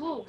Oh.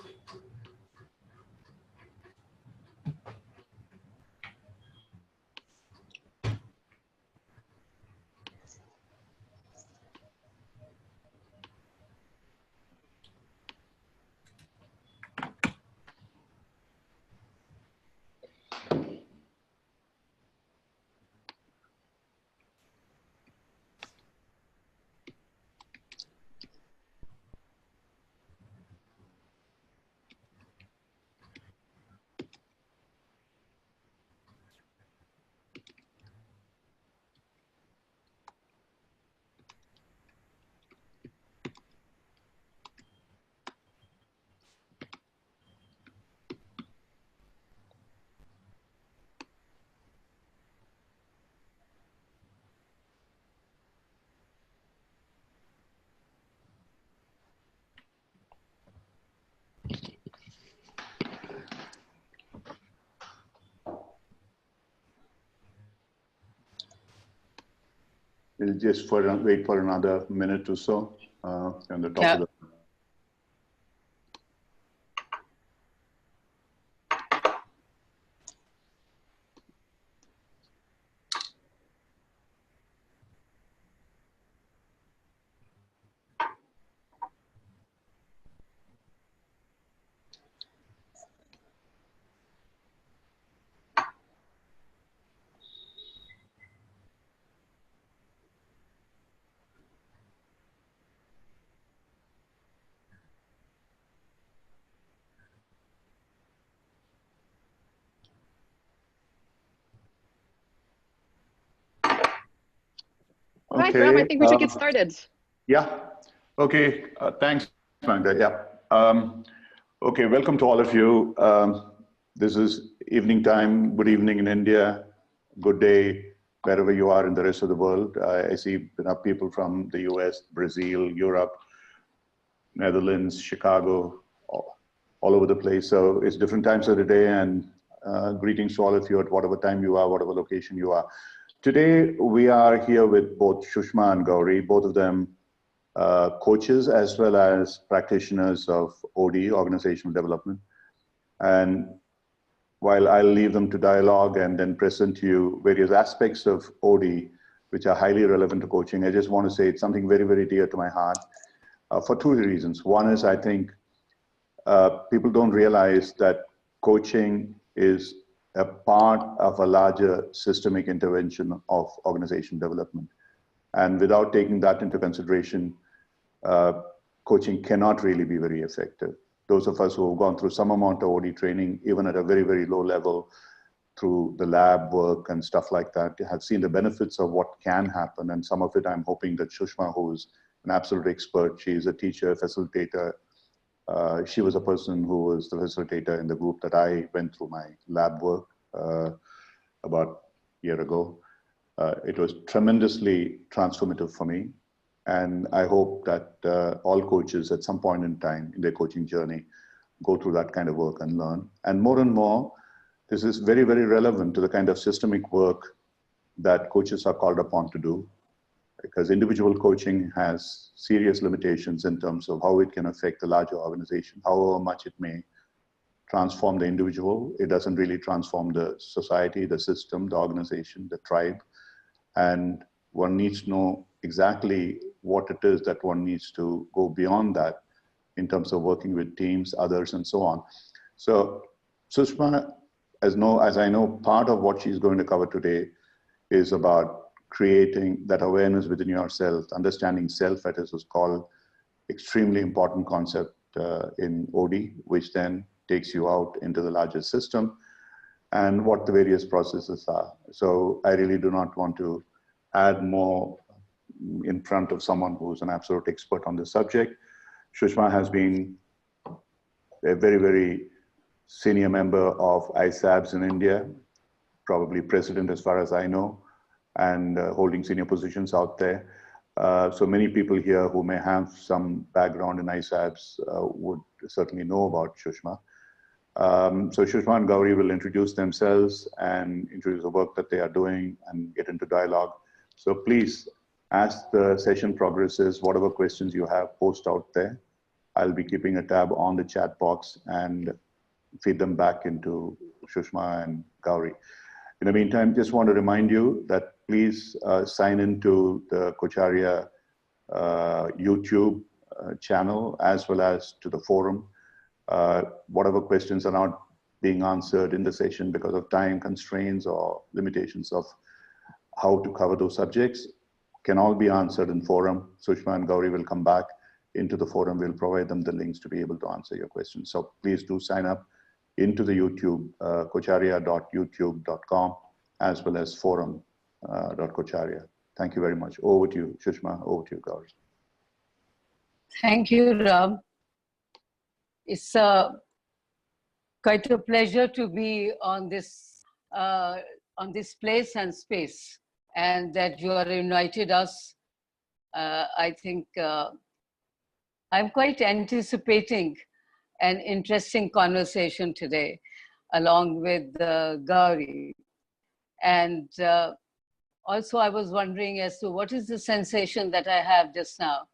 We'll just wait for another minute or so on the top of the. Right, Ram, I think we should get started. Yeah. Okay. Thanks, Magda. Yeah. Okay. Welcome to all of you. This is evening time. Good evening in India. Good day wherever you are in the rest of the world. I see people from the US, Brazil, Europe, Netherlands, Chicago, all over the place. So it's different times of the day, and greetings to all of you at whatever time you are, whatever location you are. Today, we are here with both Shushma and Gauri, both of them coaches as well as practitioners of OD, Organizational Development. And while I'll leave them to dialogue and then present to you various aspects of OD, which are highly relevant to coaching, I just want to say it's something very, very dear to my heart for two reasons. One is I think people don't realize that coaching is a part of a larger systemic intervention of organization development. And without taking that into consideration, coaching cannot really be very effective. Those of us who have gone through some amount of OD training, even at a very, very low level, through the lab work and stuff like that, have seen the benefits of what can happen. And some of it, I'm hoping that Shushma, who's an absolute expert, she's a teacher, facilitator. She was a person who was the facilitator in the group that I went through my lab work about a year ago. It was tremendously transformative for me. And I hope that all coaches at some point in time in their coaching journey go through that kind of work and learn. And more, this is very, very relevant to the kind of systemic work that coaches are called upon to do, because individual coaching has serious limitations in terms of how it can affect the larger organization, however much it may transform the individual. It doesn't really transform the society, the system, the organization, the tribe. And one needs to know exactly what it is that one needs to go beyond that in terms of working with teams, others, and so on. So Sushma, as I know, part of what she's going to cover today is about creating that awareness within yourself, understanding self, as it was called, extremely important concept in OD, which then takes you out into the larger system and what the various processes are. So I really do not want to add more in front of someone who's an absolute expert on the subject. Shushma has been a very, very senior member of ISABS in India, probably president as far as I know, and holding senior positions out there. So many people here who may have some background in ISABs would certainly know about Sushma. So Sushma and Gauri will introduce themselves and introduce the work that they are doing and get into dialogue. So please, as the session progresses, whatever questions you have, post out there. I'll be keeping a tab on the chat box and feed them back into Sushma and Gauri. In the meantime, just want to remind you that please sign into the Coacharya YouTube channel as well as to the forum. Whatever questions are not being answered in the session because of time constraints or limitations of how to cover those subjects can all be answered in forum. Sushma and Gauri will come back into the forum. We'll provide them the links to be able to answer your questions. So please do sign up into the YouTube, coacharya.youtube.com, as well as forum.coacharya. Thank you very much. Over to you, Sushma. Over to you, Gauri. Thank you, Ram. It's quite a pleasure to be on this place and space, and that you are invited us. I think I'm quite anticipating an interesting conversation today, along with Gauri. And also I was wondering as to what is the sensation that I have just now.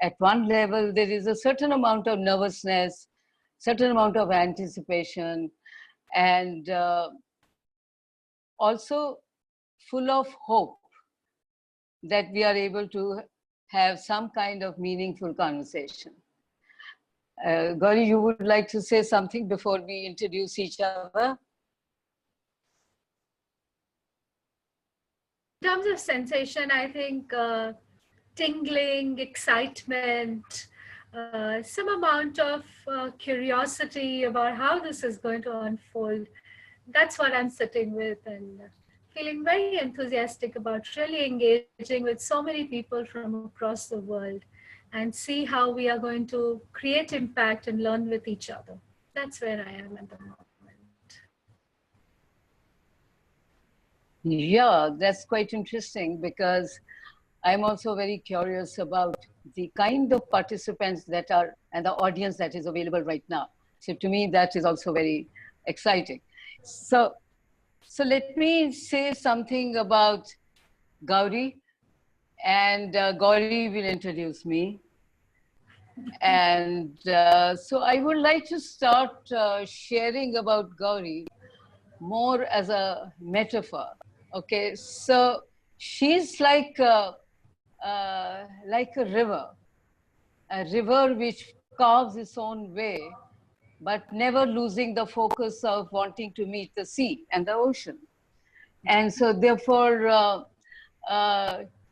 At one level, there is a certain amount of nervousness, certain amount of anticipation, and also full of hope that we are able to have some kind of meaningful conversation. Gauri, you would like to say something before we introduce each other? In terms of sensation, I think tingling, excitement, some amount of curiosity about how this is going to unfold. That's what I'm sitting with, and feeling very enthusiastic about really engaging with so many people from across the world and see how we are going to create impact and learn with each other. That's where I am at the moment. Yeah, that's quite interesting, because I'm also very curious about the kind of participants that are, and the audience that is available right now. So to me, that is also very exciting. So let me say something about Gauri, and Gauri will introduce me. And so I would like to start sharing about Gauri more as a metaphor. Okay, so she's like a river which carves its own way, but never losing the focus of wanting to meet the sea and the ocean. And so therefore,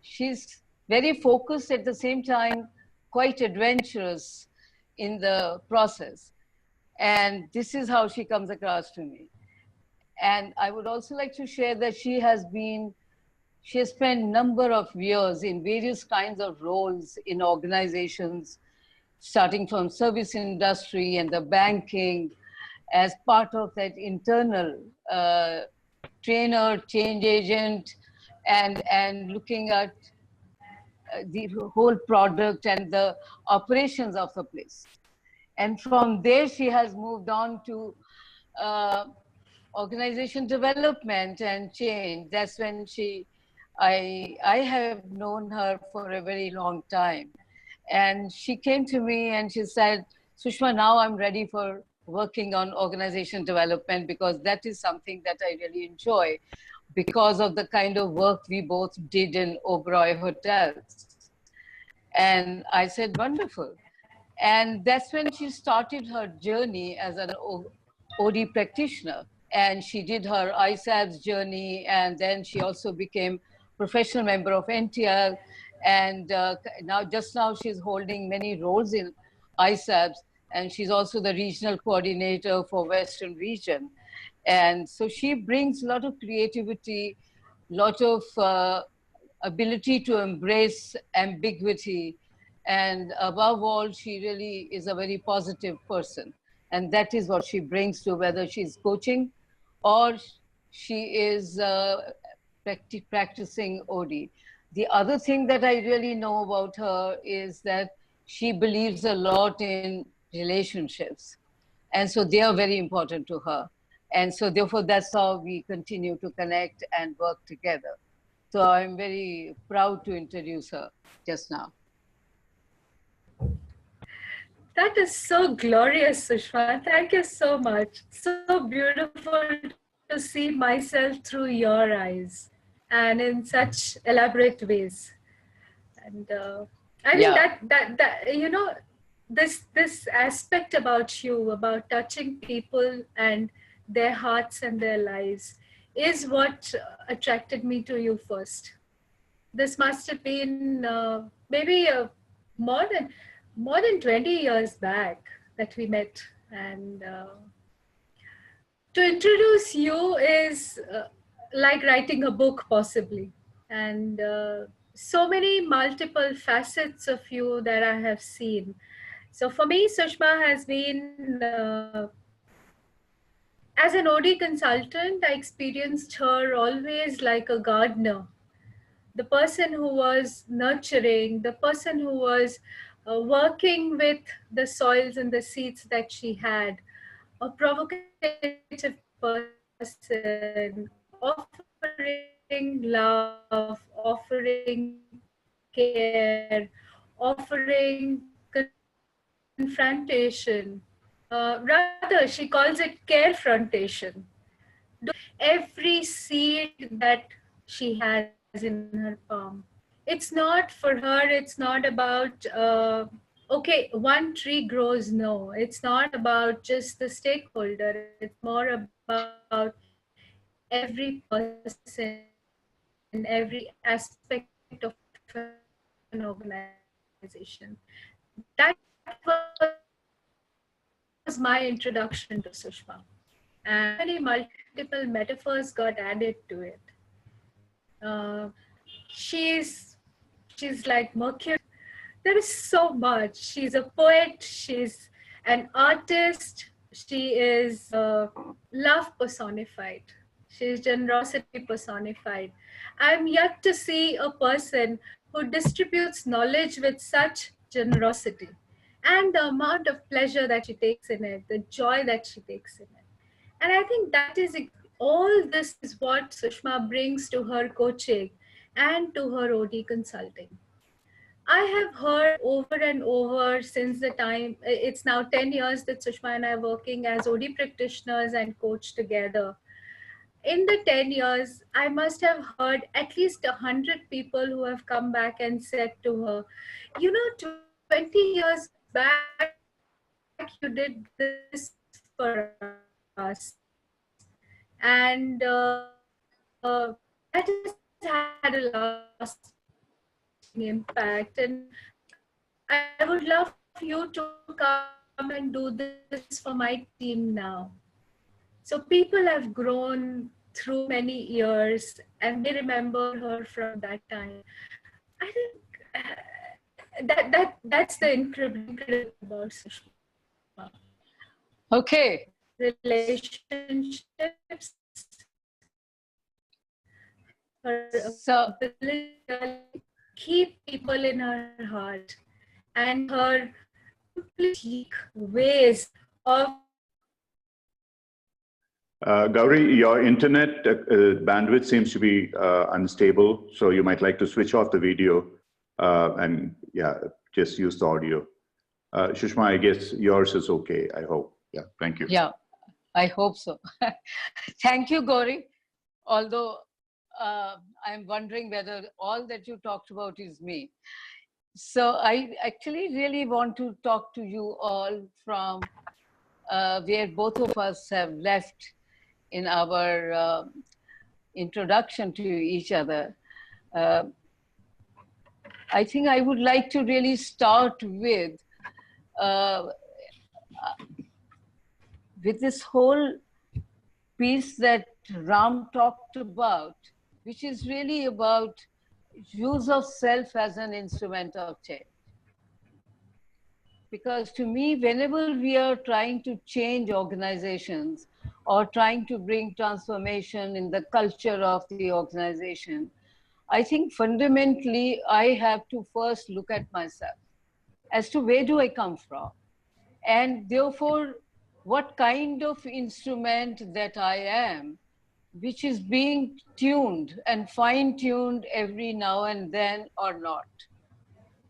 she's very focused at the same time, quite adventurous in the process. And this is how she comes across to me. And I would also like to share that she has spent a number of years in various kinds of roles in organizations, starting from service industry and the banking, as part of that internal trainer, change agent, and looking at the whole product and the operations of the place. And from there, she has moved on to organization development and change. That's when I have known her for a very long time. And she came to me and she said, Sushma, now I'm ready for working on organization development, because that is something that I really enjoy because of the kind of work we both did in Oberoi Hotels. And I said, wonderful. And that's when she started her journey as an OD practitioner. And she did her ISABS journey, and then she also became professional member of NTL. And just now she's holding many roles in ISABS, and she's also the regional coordinator for Western region. And so she brings a lot of creativity, a lot of ability to embrace ambiguity. And above all, she really is a very positive person. And that is what she brings to whether she's coaching or she is practicing OD. The other thing that I really know about her is that she believes a lot in relationships. And so they are very important to her. And so therefore, that's how we continue to connect and work together. So I'm very proud to introduce her just now. That is so glorious, Sushma. Thank you so much. So beautiful to see myself through your eyes and in such elaborate ways. And I think that you know, this aspect about you, about touching people and their hearts and their lives, is what attracted me to you first. This must have been maybe more than 20 years back that we met. And to introduce you is like writing a book, possibly. And so many multiple facets of you that I have seen. So for me, Sushma has been, as an OD consultant, I experienced her always like a gardener, the person who was nurturing, the person who was working with the soils and the seeds that she had, a provocative person, offering love, offering care, offering confrontation. Rather, she calls it carefrontation. Every seed that she has in her palm. It's not for her, it's not about, okay, one tree grows. No, it's not about just the stakeholder. It's more about every person, every aspect of an organization. That was my introduction to Sushma. And many multiple metaphors got added to it. She's like Mercury. There is so much. She's a poet. She's an artist. She is love personified. She's generosity personified. I'm yet to see a person who distributes knowledge with such generosity, and the amount of pleasure that she takes in it, the joy that she takes in it. And I think that is all. This is what Sushma brings to her coaching and to her OD consulting. I have heard over and over since the time, it's now 10 years that Sushma and I are working as OD practitioners and coach together. In the 10 years, I must have heard at least 100 people who have come back and said to her, you know, 20 years back, you did this for us. And that has had a lasting impact. And I would love you to come and do this for my team now. So people have grown through many years and they remember her from that time. I think that's the incredible about Sushma. Okay. Relationships, her ability to keep people in her heart, and her unique ways of. Gauri, your internet bandwidth seems to be unstable, so you might like to switch off the video and just use the audio. Sushma, I guess yours is okay, I hope. Yeah, thank you. Yeah, I hope so. Thank you, Gauri. Although I'm wondering whether all that you talked about is me. So I actually really want to talk to you all from where both of us have left in our introduction to each other. I think I would like to really start with this whole piece that Ram talked about, which is really about use of self as an instrument of change. Because to me, whenever we are trying to change organizations or trying to bring transformation in the culture of the organization, I think fundamentally, I have to first look at myself as to where do I come from? And therefore, what kind of instrument that I am, which is being tuned and fine-tuned every now and then or not.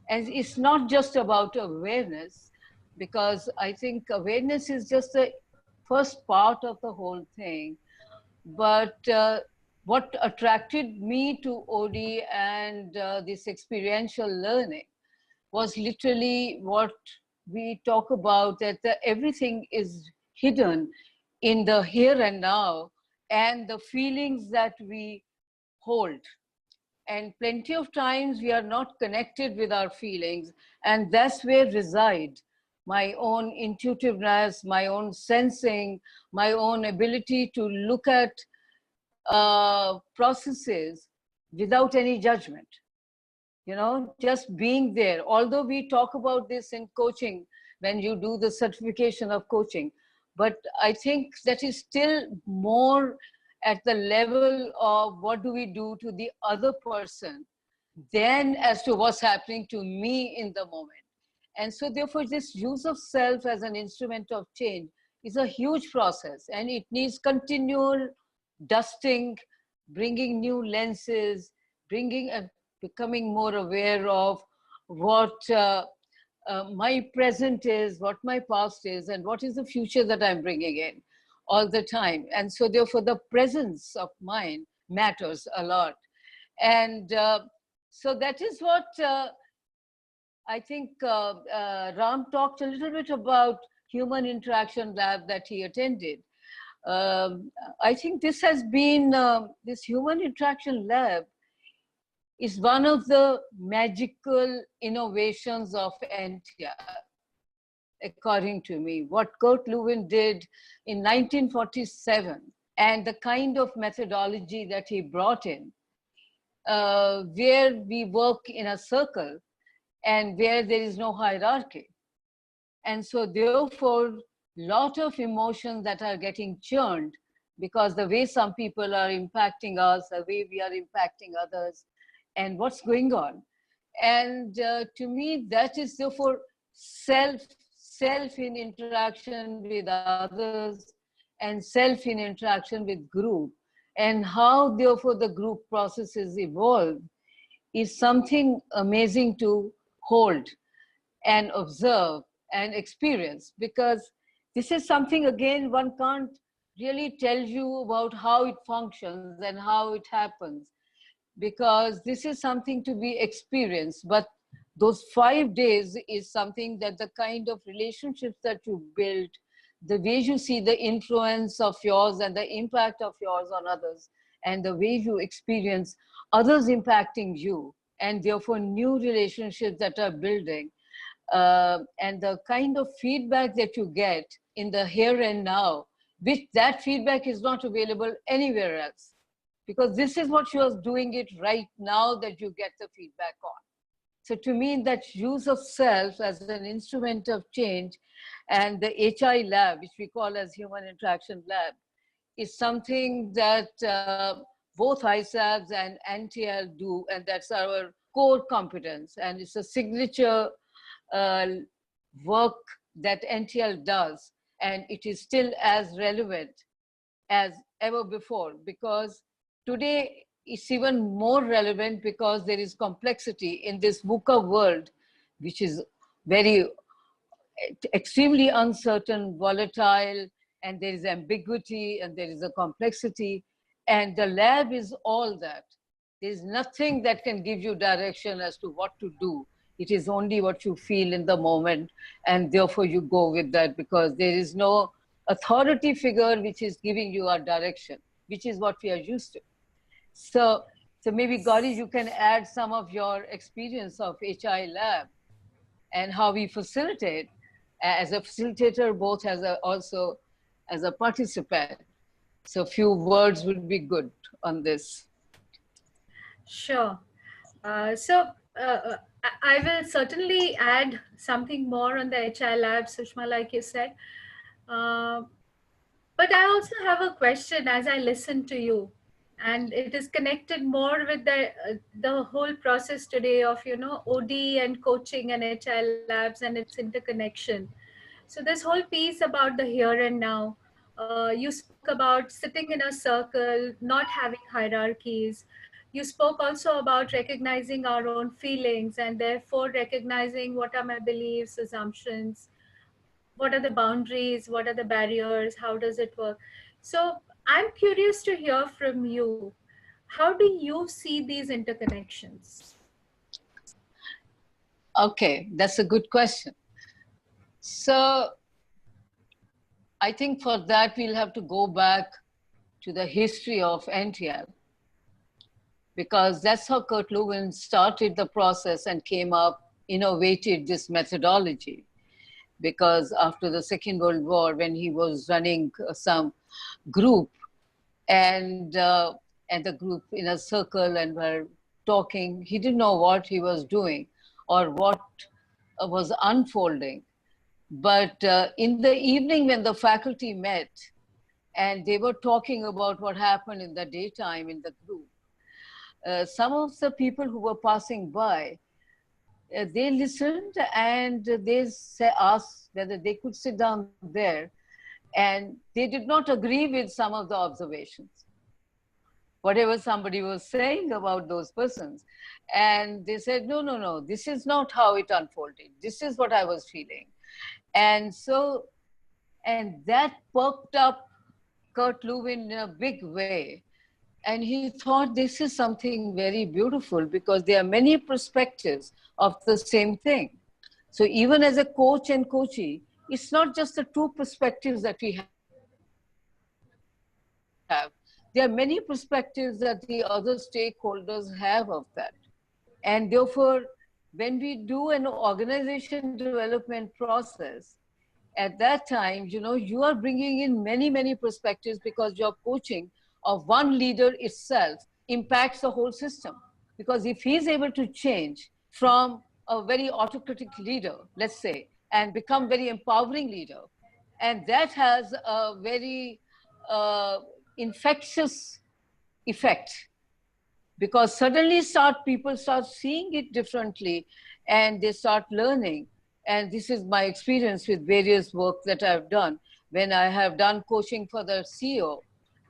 And it's not just about awareness, because I think awareness is just the first part of the whole thing. But what attracted me to OD and this experiential learning was literally what we talk about, that everything is hidden in the here and now and the feelings that we hold. And plenty of times we are not connected with our feelings, and that's where reside my own intuitiveness, my own sensing, my own ability to look at processes without any judgment. You know, just being there. Although we talk about this in coaching, when you do the certification of coaching, but I think that is still more at the level of what do we do to the other person than as to what's happening to me in the moment. And so therefore this use of self as an instrument of change is a huge process, and it needs continual dusting, bringing new lenses, becoming more aware of what my present is, what my past is, and what is the future that I'm bringing in all the time. And so therefore the presence of mind matters a lot. And so that is what I think Ram talked a little bit about human interaction lab that he attended. I think this has been, this human interaction lab is one of the magical innovations of NTR, according to me. What Kurt Lewin did in 1947 and the kind of methodology that he brought in, where we work in a circle and where there is no hierarchy. And so therefore, lot of emotions that are getting churned because the way some people are impacting us, the way we are impacting others, and what's going on. And to me, that is therefore self in interaction with others and self in interaction with group, and how therefore the group processes evolve is something amazing to hold and observe and experience, because this is something, again, one can't really tell you about how it functions and how it happens, because this is something to be experienced. But those 5 days is something that the kind of relationships that you build, the way you see the influence of yours and the impact of yours on others, and the way you experience others impacting you, and therefore new relationships that are building, and the kind of feedback that you get in the here and now, which that feedback is not available anywhere else. Because this is what you are doing it right now that you get the feedback on. So to me, that use of self as an instrument of change, and the HI lab, which we call as Human Interaction Lab, is something that both ISABs and NTL do, and that's our core competence. And it's a signature work that NTL does, and it is still as relevant as ever before, because today it's even more relevant because there is complexity in this VUCA world, which is very extremely uncertain, volatile, and there is ambiguity and there is a complexity, and the lab is all that. There's nothing that can give you direction as to what to do. It is only what you feel in the moment, and therefore you go with that, because there is no authority figure which is giving you a direction, which is what we are used to. So maybe Gauri, you can add some of your experience of HI lab and how we facilitate as a facilitator, both as also as a participant. So a few words would be good on this. Sure. I will certainly add something more on the HI lab, Sushma, like you said. But I also have a question as I listen to you. and it is connected more with the whole process today of, you know, OD and coaching and HI labs and its interconnection. So this whole piece about the here and now, you spoke about sitting in a circle, not having hierarchies. You spoke also about recognizing our own feelings and therefore recognizing what are my beliefs, assumptions, what are the boundaries, what are the barriers, how does it work. So I'm curious to hear from you, how do you see these interconnections? Okay, that's a good question. So I think for that we'll have to go back to the history of NTL, because that's how Kurt Lewin started the process and came up, innovated this methodology. Because after the Second World War, when he was running some group and the group in a circle and were talking, he didn't know what he was doing or what was unfolding. But in the evening when the faculty met and they were talking about what happened in the daytime in the group, some of the people who were passing by, they listened and they asked whether they could sit down there, and they did not agree with some of the observations, whatever somebody was saying about those persons. And they said, no, no, no, this is not how it unfolded. This is what I was feeling. And so, and that perked up Kurt Lewin in a big way. And he thought this is something very beautiful because there are many perspectives of the same thing. So even as a coach and coachee, it's not just the two perspectives that we have. There are many perspectives that the other stakeholders have of that. And therefore, when we do an organization development process, at that time, you know, you are bringing in many, many perspectives because your coaching of one leader itself impacts the whole system. Because if he's able to change from a very autocratic leader, let's say, and become very empowering leader, and that has a very infectious effect, because suddenly people start seeing it differently and they start learning. And this is my experience with various work that I've done when I have done coaching for the CEO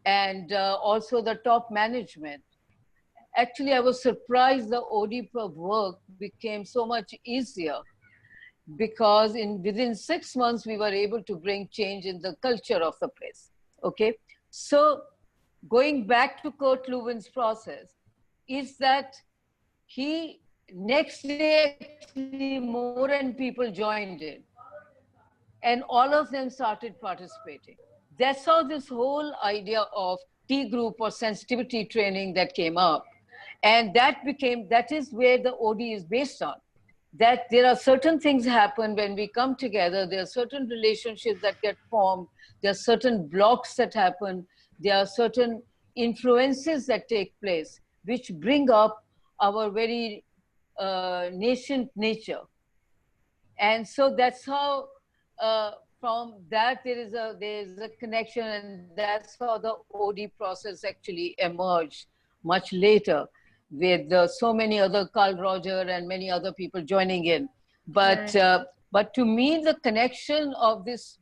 and also the top management. Actually, I was surprised the OD work became so much easier because within 6 months, we were able to bring change in the culture of the place, okay? So going back to Kurt Lewin's process is that next day, actually more and people joined in and all of them started participating. That's how this whole idea of T group or sensitivity training that came up. And that is where the OD is based on. That there are certain things happen when we come together, there are certain relationships that get formed, there are certain blocks that happen, there are certain influences that take place, which bring up our very nascent nature. And so that's how, from that there is a connection, and that's how the OD process actually emerged much later, with so many other Carl Roger and many other people joining in. But but to me, the connection of this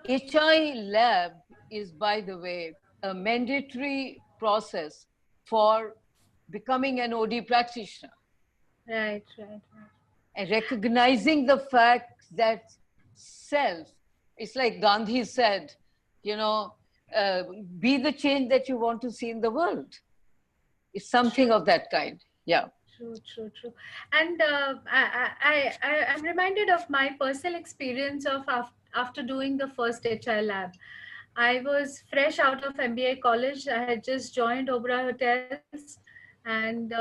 HI lab is, by the way, a mandatory process for becoming an OD practitioner. Right. And recognizing the fact that self, it's like Gandhi said, you know, be the change that you want to see in the world. It's something of that kind. Yeah. True. And I'm reminded of my personal experience of after doing the first HI lab. I was fresh out of MBA college. I had just joined Oberoi Hotels, and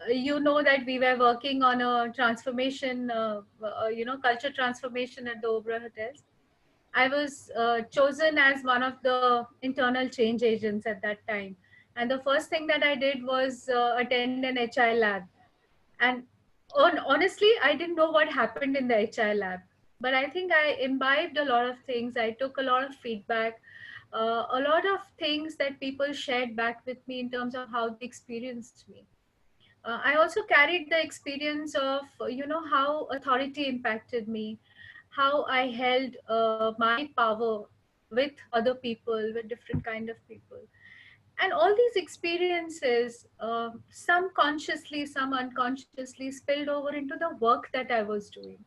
you know that we were working on a transformation, culture transformation at the Oberoi Hotels. I was chosen as one of the internal change agents at that time. And the first thing that I did was attend an HI lab. And honestly, I didn't know what happened in the HI lab. But I think I imbibed a lot of things. I took a lot of feedback. a lot of things that people shared back with me in terms of how they experienced me. I also carried the experience of, how authority impacted me, how I held my power with other people, with different kind of people. And all these experiences, some consciously, some unconsciously, spilled over into the work that I was doing.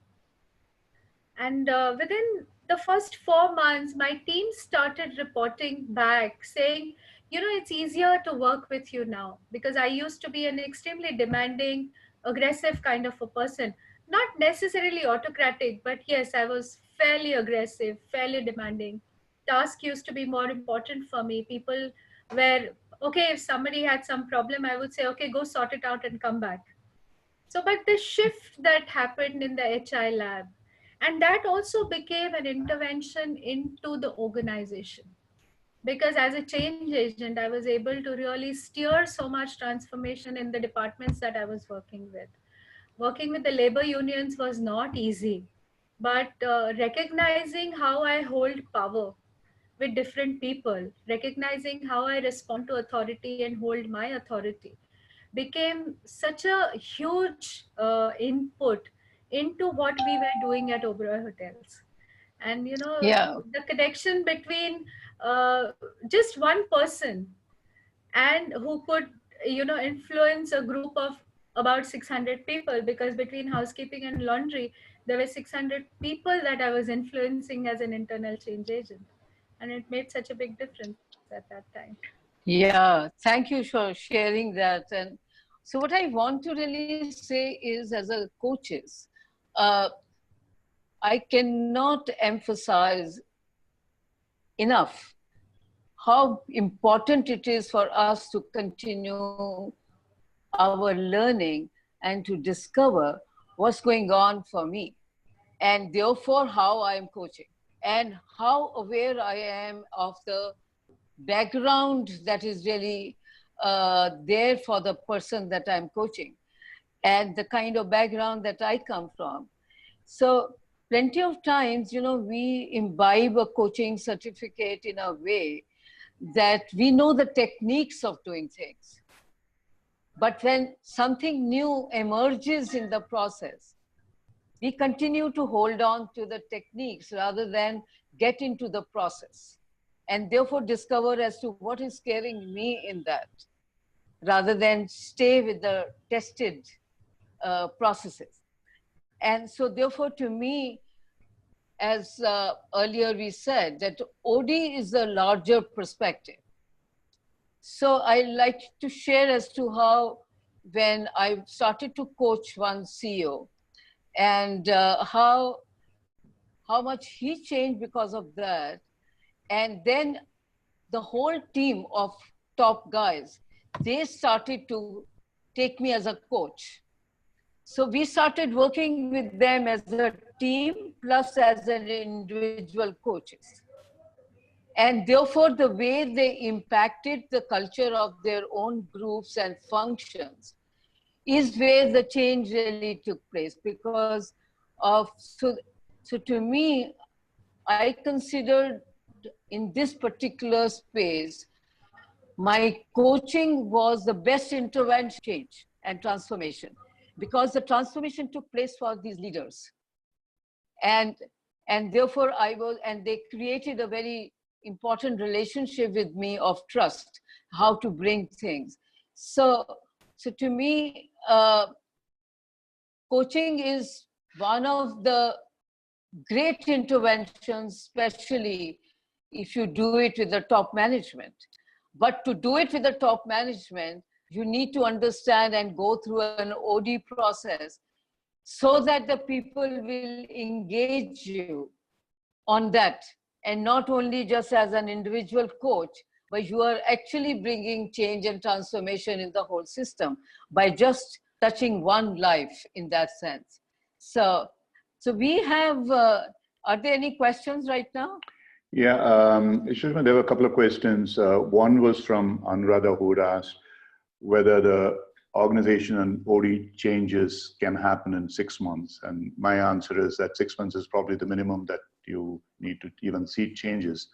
And within the first 4 months, my team started reporting back saying, it's easier to work with you now, because I used to be an extremely demanding, aggressive kind of a person. Not necessarily autocratic, but yes, I was fairly aggressive, fairly demanding. Task used to be more important for me. People were, okay, if somebody had some problem, I would say, okay, go sort it out and come back. So, but the shift that happened in the HI lab, and that also became an intervention into the organization. Because as a change agent, I was able to really steer so much transformation in the departments that I was working with. Working with the labor unions was not easy, but recognizing how I hold power with different people, recognizing how I respond to authority and hold my authority, became such a huge input into what we were doing at Oberoi Hotels. And Yeah. the connection between just one person and who could influence a group of about 600 people, because between housekeeping and laundry there were 600 people that I was influencing as an internal change agent, and it made such a big difference at that time. Yeah, thank you for sharing that. And so what I want to really say is, as a coaches, uh, I cannot emphasize enough how important it is for us to continue our learning and to discover what's going on for me, and therefore how I am coaching and how aware I am of the background that is really there for the person that I'm coaching and the kind of background that I come from. So plenty of times, we imbibe a coaching certificate in a way that we know the techniques of doing things. But when something new emerges in the process, we continue to hold on to the techniques rather than get into the process, and therefore discover as to what is scaring me in that, rather than stay with the tested processes. And so therefore, to me, as earlier we said, that OD is a larger perspective. So I like to share as to how, when I started to coach one CEO, and how much he changed because of that. And then the whole team of top guys, they started to take me as a coach. So we started working with them as a team plus as an individual coaches. And therefore, the way they impacted the culture of their own groups and functions is where the change really took place. Because of, so to me, I considered in this particular space, my coaching was the best intervention, change and transformation, because the transformation took place for these leaders. And therefore and they created a very important relationship with me of trust, how to bring things. So to me, coaching is one of the great interventions, especially if you do it with the top management. But to do it with the top management, you need to understand and go through an OD process so that the people will engage you on that. And not only just as an individual coach, but you are actually bringing change and transformation in the whole system by just touching one life in that sense. So we have, are there any questions right now? Yeah, Sushma, there were a couple of questions. One was from Anuradha, who had asked whether the organization and OD changes can happen in 6 months. And my answer is that 6 months is probably the minimum that you need to even see changes.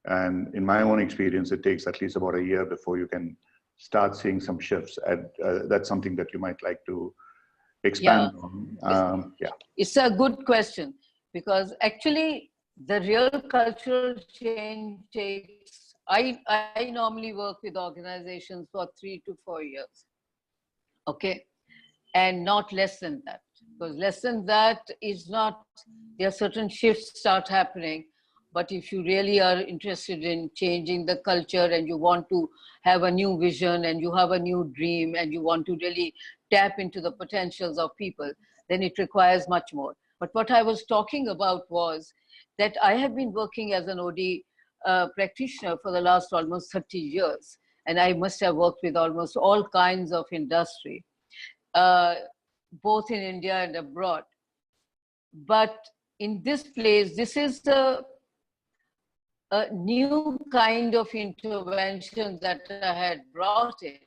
And in my own experience, it takes at least about a year before you can start seeing some shifts. And that's something that you might like to expand on. It's a good question, because actually the real cultural change takes, I normally work with organizations for 3 to 4 years. Okay. And not less than that, because less than that is not, there are certain shifts start happening. But if you really are interested in changing the culture and you want to have a new vision and you have a new dream and you want to really tap into the potentials of people, then it requires much more. But what I was talking about was that I have been working as an OD practitioner for the last almost 30 years. And I must have worked with almost all kinds of industry, both in India and abroad. But in this place, this is a new kind of intervention that I had brought in,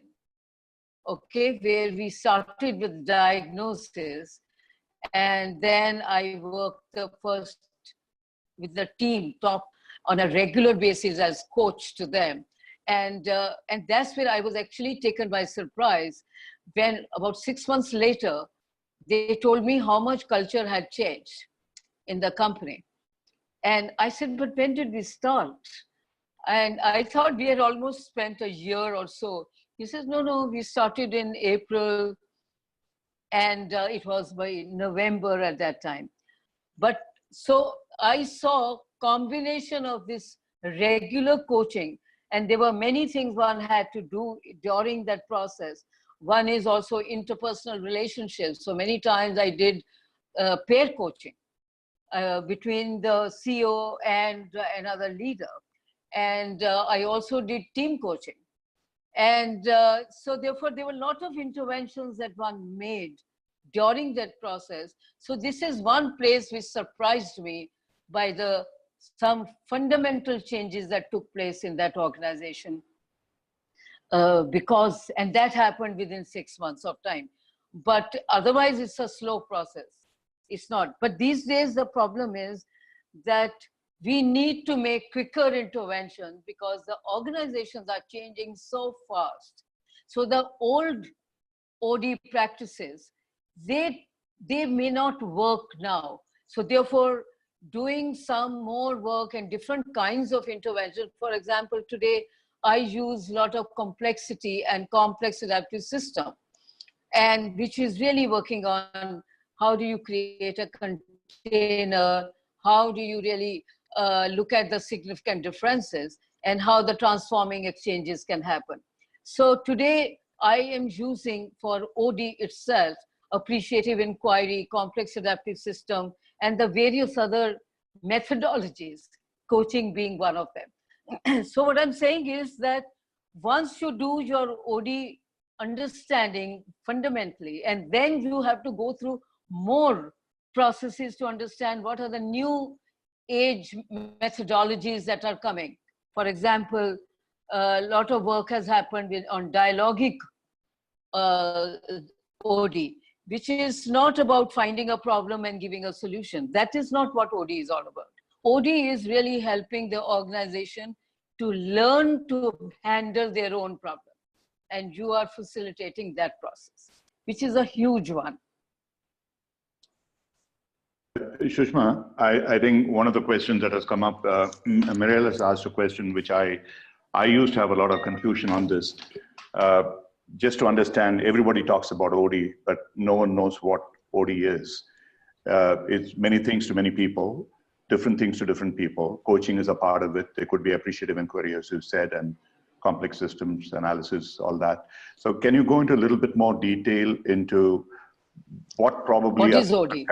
okay, where we started with diagnosis, and then I worked the first with the team, top on a regular basis as coach to them. And that's where I was actually taken by surprise when about 6 months later, they told me how much culture had changed in the company. And I said, but when did we start? And I thought we had almost spent a year or so. He says, no, we started in April, and it was by November at that time. But so I saw combination of this regular coaching, and there were many things one had to do during that process. One is also interpersonal relationships. So many times I did pair coaching between the CEO and another leader. And I also did team coaching. And so therefore, there were a lot of interventions that one made during that process. So this is one place which surprised me by some fundamental changes that took place in that organization. And that happened within 6 months of time. But otherwise, it's a slow process. It's not. But these days, the problem is that we need to make quicker interventions because the organizations are changing so fast. So the old OD practices, they may not work now. So therefore, doing some more work and different kinds of intervention. For example, today, I use a lot of complexity and complex adaptive system, and which is really working on how do you create a container, how do you really look at the significant differences, and how the transforming exchanges can happen. So today, I am using for OD itself, appreciative inquiry, complex adaptive system, and the various other methodologies, coaching being one of them. So what I'm saying is that once you do your OD understanding fundamentally, and then you have to go through more processes to understand what are the new age methodologies that are coming. For example, a lot of work has happened on dialogic OD, which is not about finding a problem and giving a solution. That is not what OD is all about. OD is really helping the organization to learn to handle their own problem. And you are facilitating that process, which is a huge one. Sushma, I think one of the questions that has come up, Mirel has asked a question which I used to have a lot of confusion on this. Just to understand, everybody talks about OD, but no one knows what OD is. It's many things to many people, different things to different people. Coaching is a part of it. There could be appreciative inquiry, as you said, and complex systems analysis, all that. So can you go into a little bit more detail into what is OD?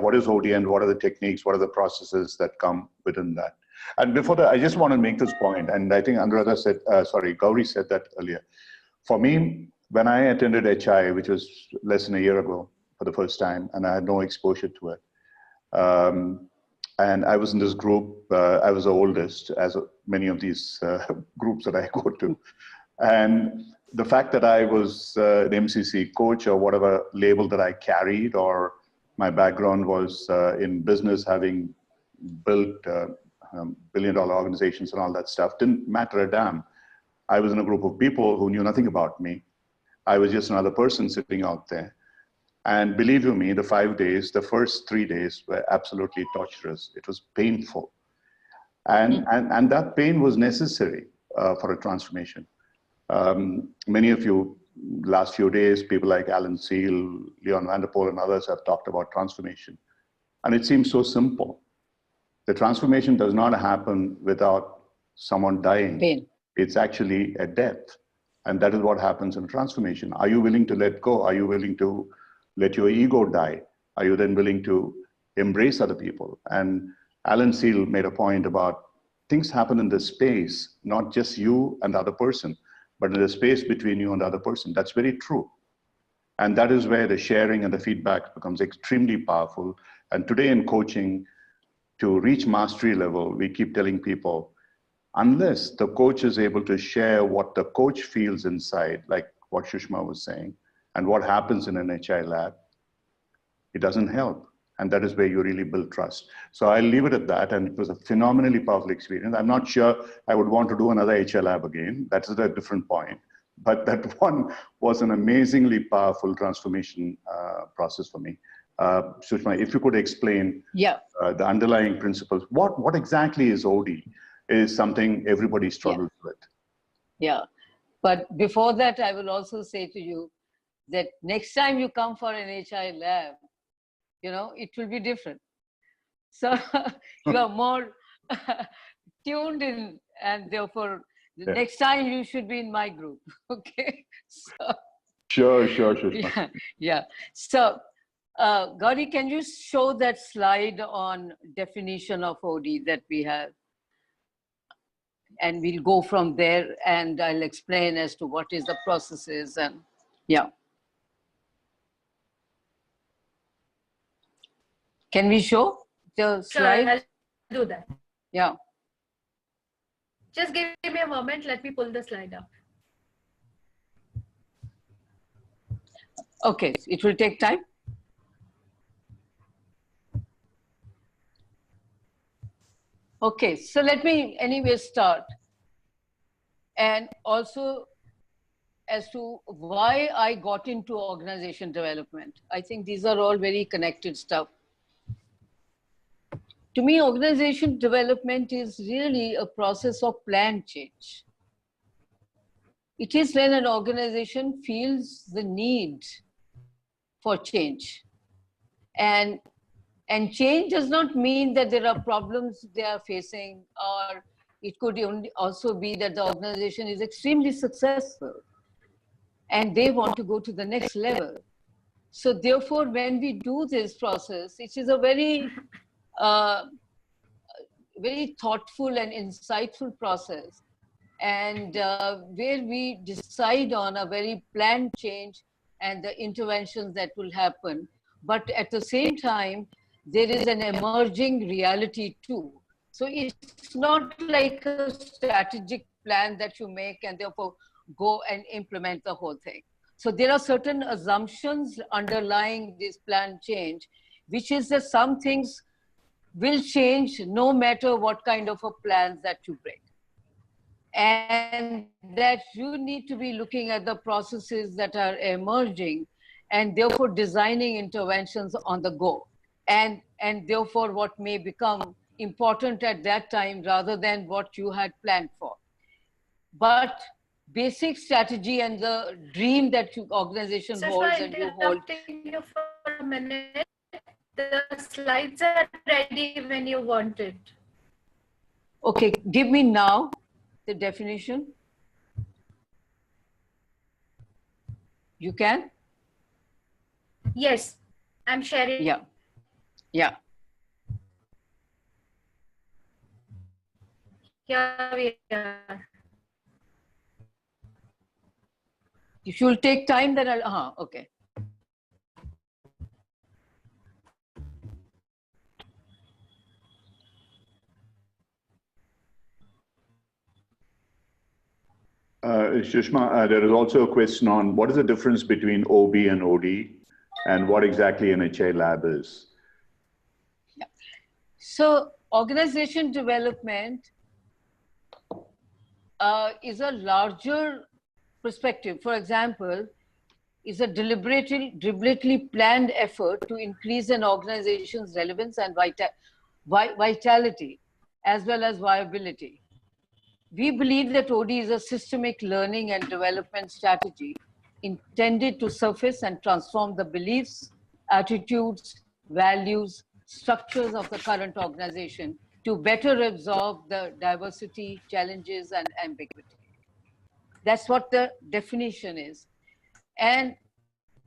What is OD and what are the techniques, what are the processes that come within that? And before that, I just want to make this point, and I think Anuradha said, Gauri said that earlier. For me, when I attended HI, which was less than a year ago for the first time, and I had no exposure to it, and I was in this group, I was the oldest, as many of these groups that I go to. And the fact that I was an MCC coach or whatever label that I carried, or my background was in business, having built billion-dollar organizations and all that stuff. Didn't matter a damn. I was in a group of people who knew nothing about me. I was just another person sitting out there. And believe you me, the 5 days, the first 3 days were absolutely torturous. It was painful. And that pain was necessary for a transformation. Many of you, last few days, people like Alan Seal, Leon Vanderpoel, and others have talked about transformation. And it seems so simple. The transformation does not happen without someone dying. Pain. It's actually a death. And that is what happens in a transformation. Are you willing to let go? Are you willing to let your ego die? Are you then willing to embrace other people? And Alan Seal made a point about things happen in the space, not just you and the other person, but in the space between you and the other person. That's very true. And that is where the sharing and the feedback becomes extremely powerful. And today in coaching, to reach mastery level, we keep telling people, unless the coach is able to share what the coach feels inside, like what Sushma was saying, and what happens in an HI lab, it doesn't help. And that is where you really build trust. So I'll leave it at that. And it was a phenomenally powerful experience. I'm not sure I would want to do another HI lab again. That's at a different point. But that one was an amazingly powerful transformation process for me. Sushma, if you could explain the underlying principles. What exactly is OD is something everybody struggles with. Yeah. But before that, I will also say to you that next time you come for an HI lab, you know, it will be different. So you are more tuned in, and therefore the next time you should be in my group. Okay. So, sure. Yeah. So Gauri, can you show that slide on definition of OD that we have? And we'll go from there, and I'll explain as to what is the processes and Can we show the slide? Sure, I'll do that. Yeah. Just give me a moment. Let me pull the slide up. Okay, it will take time. Okay, so let me anyway start. And also as to why I got into organization development. I think these are all very connected stuff. To me, organization development is really a process of plan change. It is when an organization feels the need for change. And change does not mean that there are problems they are facing, or it could also be that the organization is extremely successful and they want to go to the next level. So therefore, when we do this process, it is a very very thoughtful and insightful process, and where we decide on a very planned change and the interventions that will happen. But at the same time, there is an emerging reality too. So it's not like a strategic plan that you make and therefore go and implement the whole thing. So there are certain assumptions underlying this plan change, which is that some things will change no matter what kind of a plans that you bring. And that you need to be looking at the processes that are emerging and therefore designing interventions on the go. And therefore what may become important at that time rather than what you had planned for. But basic strategy and the dream that your organization holds and you hold. You for a minute. The slides are ready when you want it. Okay, give me now the definition. You can? Yes, I'm sharing. Yeah. Here we are. If you'll take time, then I'll, okay. Sushma, there is also a question on what is the difference between OB and OD and what exactly an HI lab is? Yeah. So organization development is a larger perspective. For example, is a deliberately planned effort to increase an organization's relevance and vitality, as well as viability. We believe that OD is a systemic learning and development strategy intended to surface and transform the beliefs, attitudes, values, structures of the current organization to better absorb the diversity, challenges, and ambiguity. That's what the definition is. And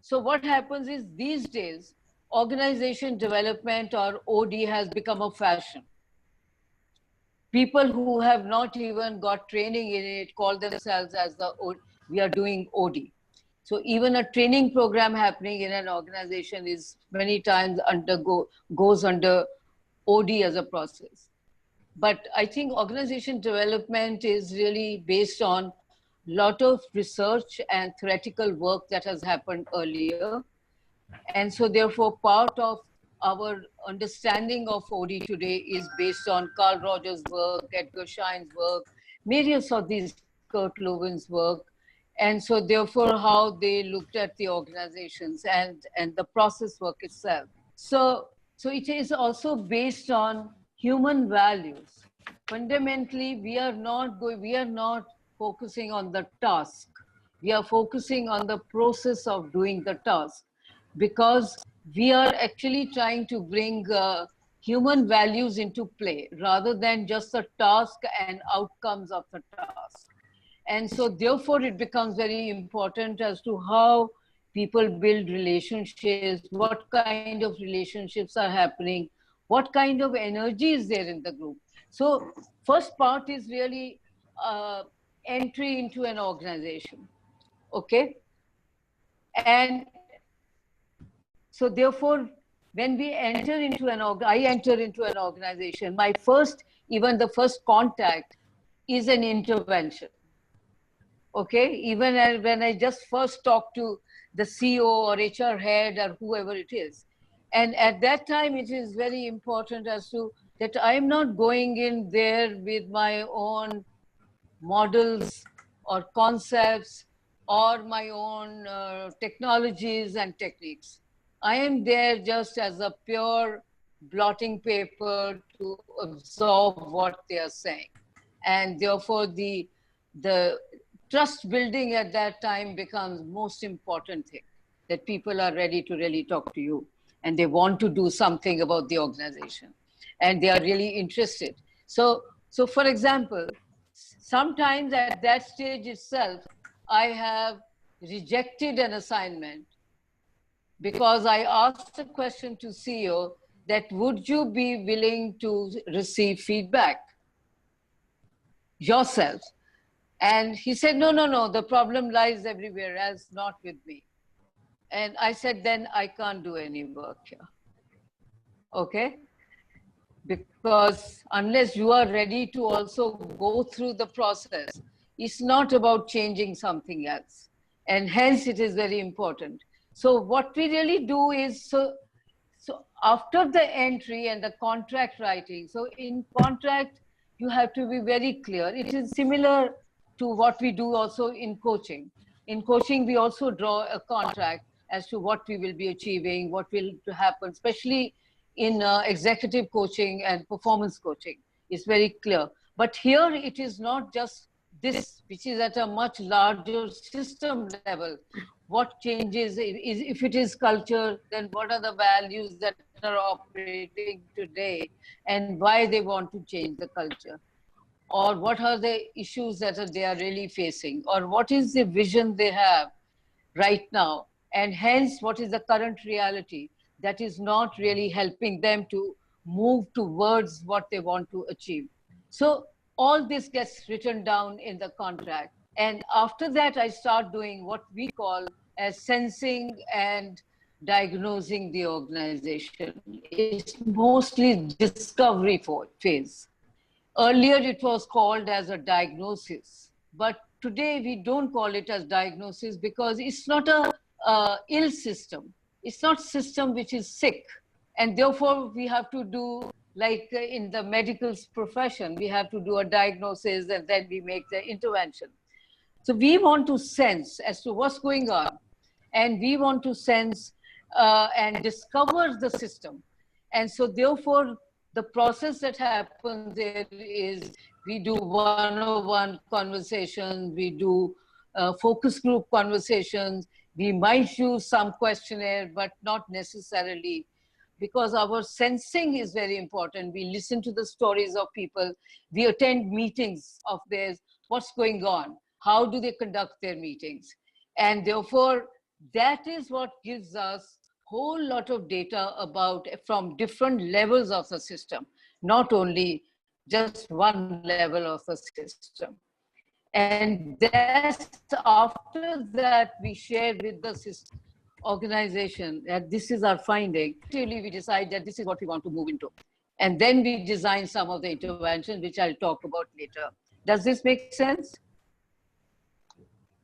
so what happens is these days, organization development or OD has become a fashion. People who have not even got training in it call themselves as we are doing OD. So even a training program happening in an organization is many times goes under OD as a process. But I think organization development is really based on lot of research and theoretical work that has happened earlier. And so therefore part of our understanding of OD today is based on Carl Rogers' work, Edgar Schein's work, various of these Kurt Lewin's work. And so therefore how they looked at the organizations and the process work itself. So it is also based on human values. Fundamentally, we are not focusing on the task. We are focusing on the process of doing the task, because we are actually trying to bring human values into play rather than just the task and outcomes of the task. And so therefore it becomes very important as to how people build relationships, what kind of relationships are happening, what kind of energy is there in the group. So first part is really entry into an organization, okay? And so therefore, when we enter into I enter into an organization, the first contact is an intervention, okay? Even when I just first talk to the CEO or HR head or whoever it is. And at that time, it is very important as to that I'm not going in there with my own models or concepts or my own technologies and techniques. I am there just as a pure blotting paper to absorb what they are saying. And therefore the trust building at that time becomes most important thing, that people are ready to really talk to you and they want to do something about the organization and they are really interested. So for example, sometimes at that stage itself, I have rejected an assignment because I asked a question to CEO that would you be willing to receive feedback yourself? And he said, no, the problem lies everywhere else, not with me. And I said, then I can't do any work here, okay? Because unless you are ready to also go through the process, it's not about changing something else. And hence it is very important. So what we really do is, so after the entry and the contract writing, so in contract, you have to be very clear. It is similar to what we do also in coaching. In coaching, we also draw a contract as to what we will be achieving, what will happen, especially in executive coaching and performance coaching. It's very clear. But here it is not just this, which is at a much larger system level. What changes, if it is culture, then what are the values that are operating today and why they want to change the culture? Or what are the issues that they are really facing? Or what is the vision they have right now? And hence, what is the current reality that is not really helping them to move towards what they want to achieve? So all this gets written down in the contract. And after that, I start doing what we call as sensing and diagnosing the organization. It's mostly discovery phase. Earlier, it was called as a diagnosis, but today we don't call it as diagnosis because it's not a ill system. It's not system which is sick. And therefore we have to do like in the medical profession, we have to do a diagnosis and then we make the intervention. So we want to sense as to what's going on, and we want to sense and discover the system. And so therefore, the process that happens there is we do one-on-one conversations, we do focus group conversations, we might use some questionnaire, but not necessarily, because our sensing is very important. We listen to the stories of people, we attend meetings of theirs, what's going on, how do they conduct their meetings? And therefore, that is what gives us whole lot of data about from different levels of the system, not only just one level of the system. And that's after that we share with the system organization that this is our finding. Really, we decide that this is what we want to move into. And then we design some of the interventions, which I'll talk about later. Does this make sense?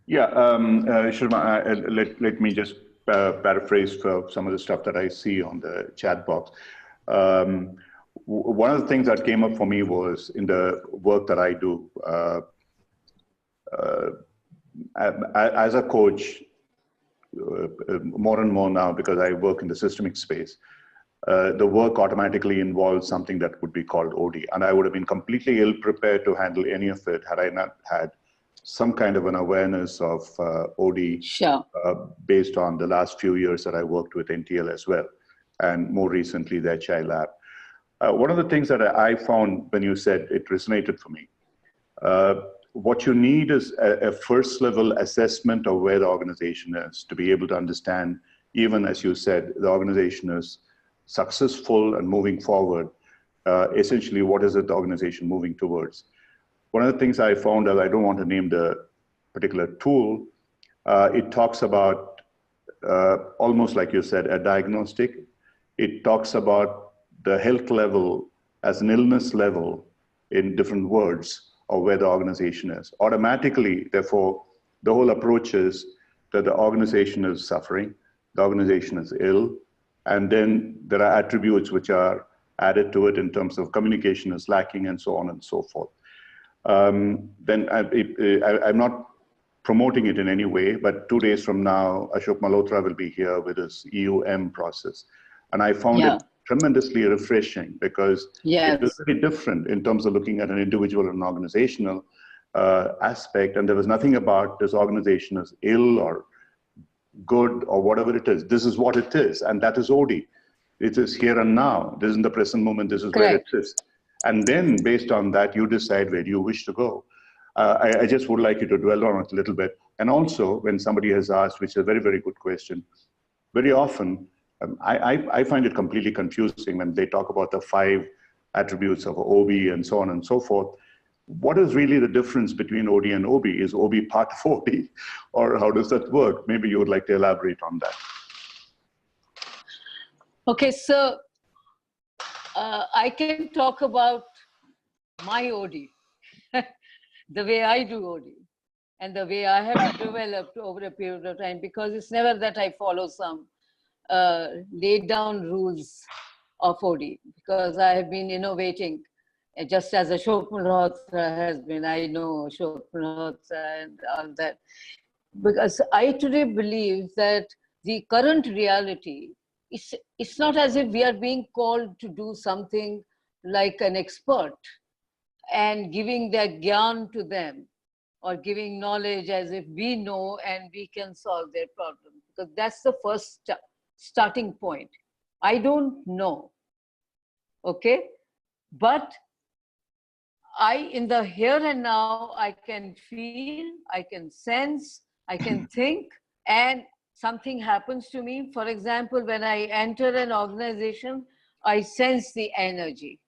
Yeah, Sharma, let me just paraphrase for some of the stuff that I see on the chat box. One of the things that came up for me was in the work that I do as a coach, more and more now, because I work in the systemic space, the work automatically involves something that would be called OD. And I would have been completely ill-prepared to handle any of it had I not had some kind of an awareness of OD. Sure. Based on the last few years that I worked with NTL as well, and more recently their child lab. One of the things that I found when you said it resonated for me, what you need is a first level assessment of where the organization is to be able to understand, even as you said, the organization is successful and moving forward. Essentially, what is it the organization moving towards? One of the things I found, and I don't want to name the particular tool, it talks about, almost like you said, a diagnostic. It talks about the health level as an illness level in different words of where the organization is. Automatically, therefore, the whole approach is that the organization is suffering, the organization is ill, and then there are attributes which are added to it in terms of communication is lacking and so on and so forth. Then I'm not promoting it in any way, but 2 days from now, Ashok Malhotra will be here with his EUM process. And I found it tremendously refreshing because it was very different in terms of looking at an individual and organizational aspect. And there was nothing about this organization is ill or good or whatever it is. This is what it is. And that is OD. It is here and now. This is in the present moment. This is where it is. And then based on that, you decide where you wish to go. I just would like you to dwell on it a little bit. And also, when somebody has asked, which is a very, very good question, very often, I find it completely confusing when they talk about the 5 attributes of OB and so on and so forth. What is really the difference between OD and OB? Is OB part of OD? Or how does that work? Maybe you would like to elaborate on that. Okay, so I can talk about my OD, the way I do OD, and the way I have developed over a period of time, because it's never that I follow some laid down rules of OD, because I have been innovating just as Ashok Malhotra has been. I know Ashok Malhotra and all that, because I today believe that the current reality, it's not as if we are being called to do something like an expert and giving their gyan to them, or giving knowledge as if we know and we can solve their problem, because that's the first starting point. I don't know, okay? But in the here and now, I can feel, I can sense, I can think, and something happens to me. For example, when I enter an organization, I sense the energy.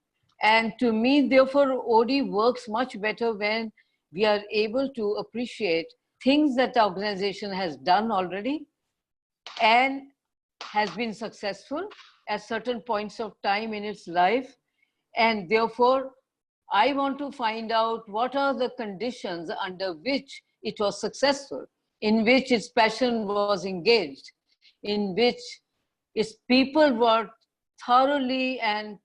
And to me, therefore, OD works much better when we are able to appreciate things that the organization has done already and has been successful at certain points of time in its life. And therefore, I want to find out what are the conditions under which it was successful, in which its passion was engaged, in which its people were thoroughly and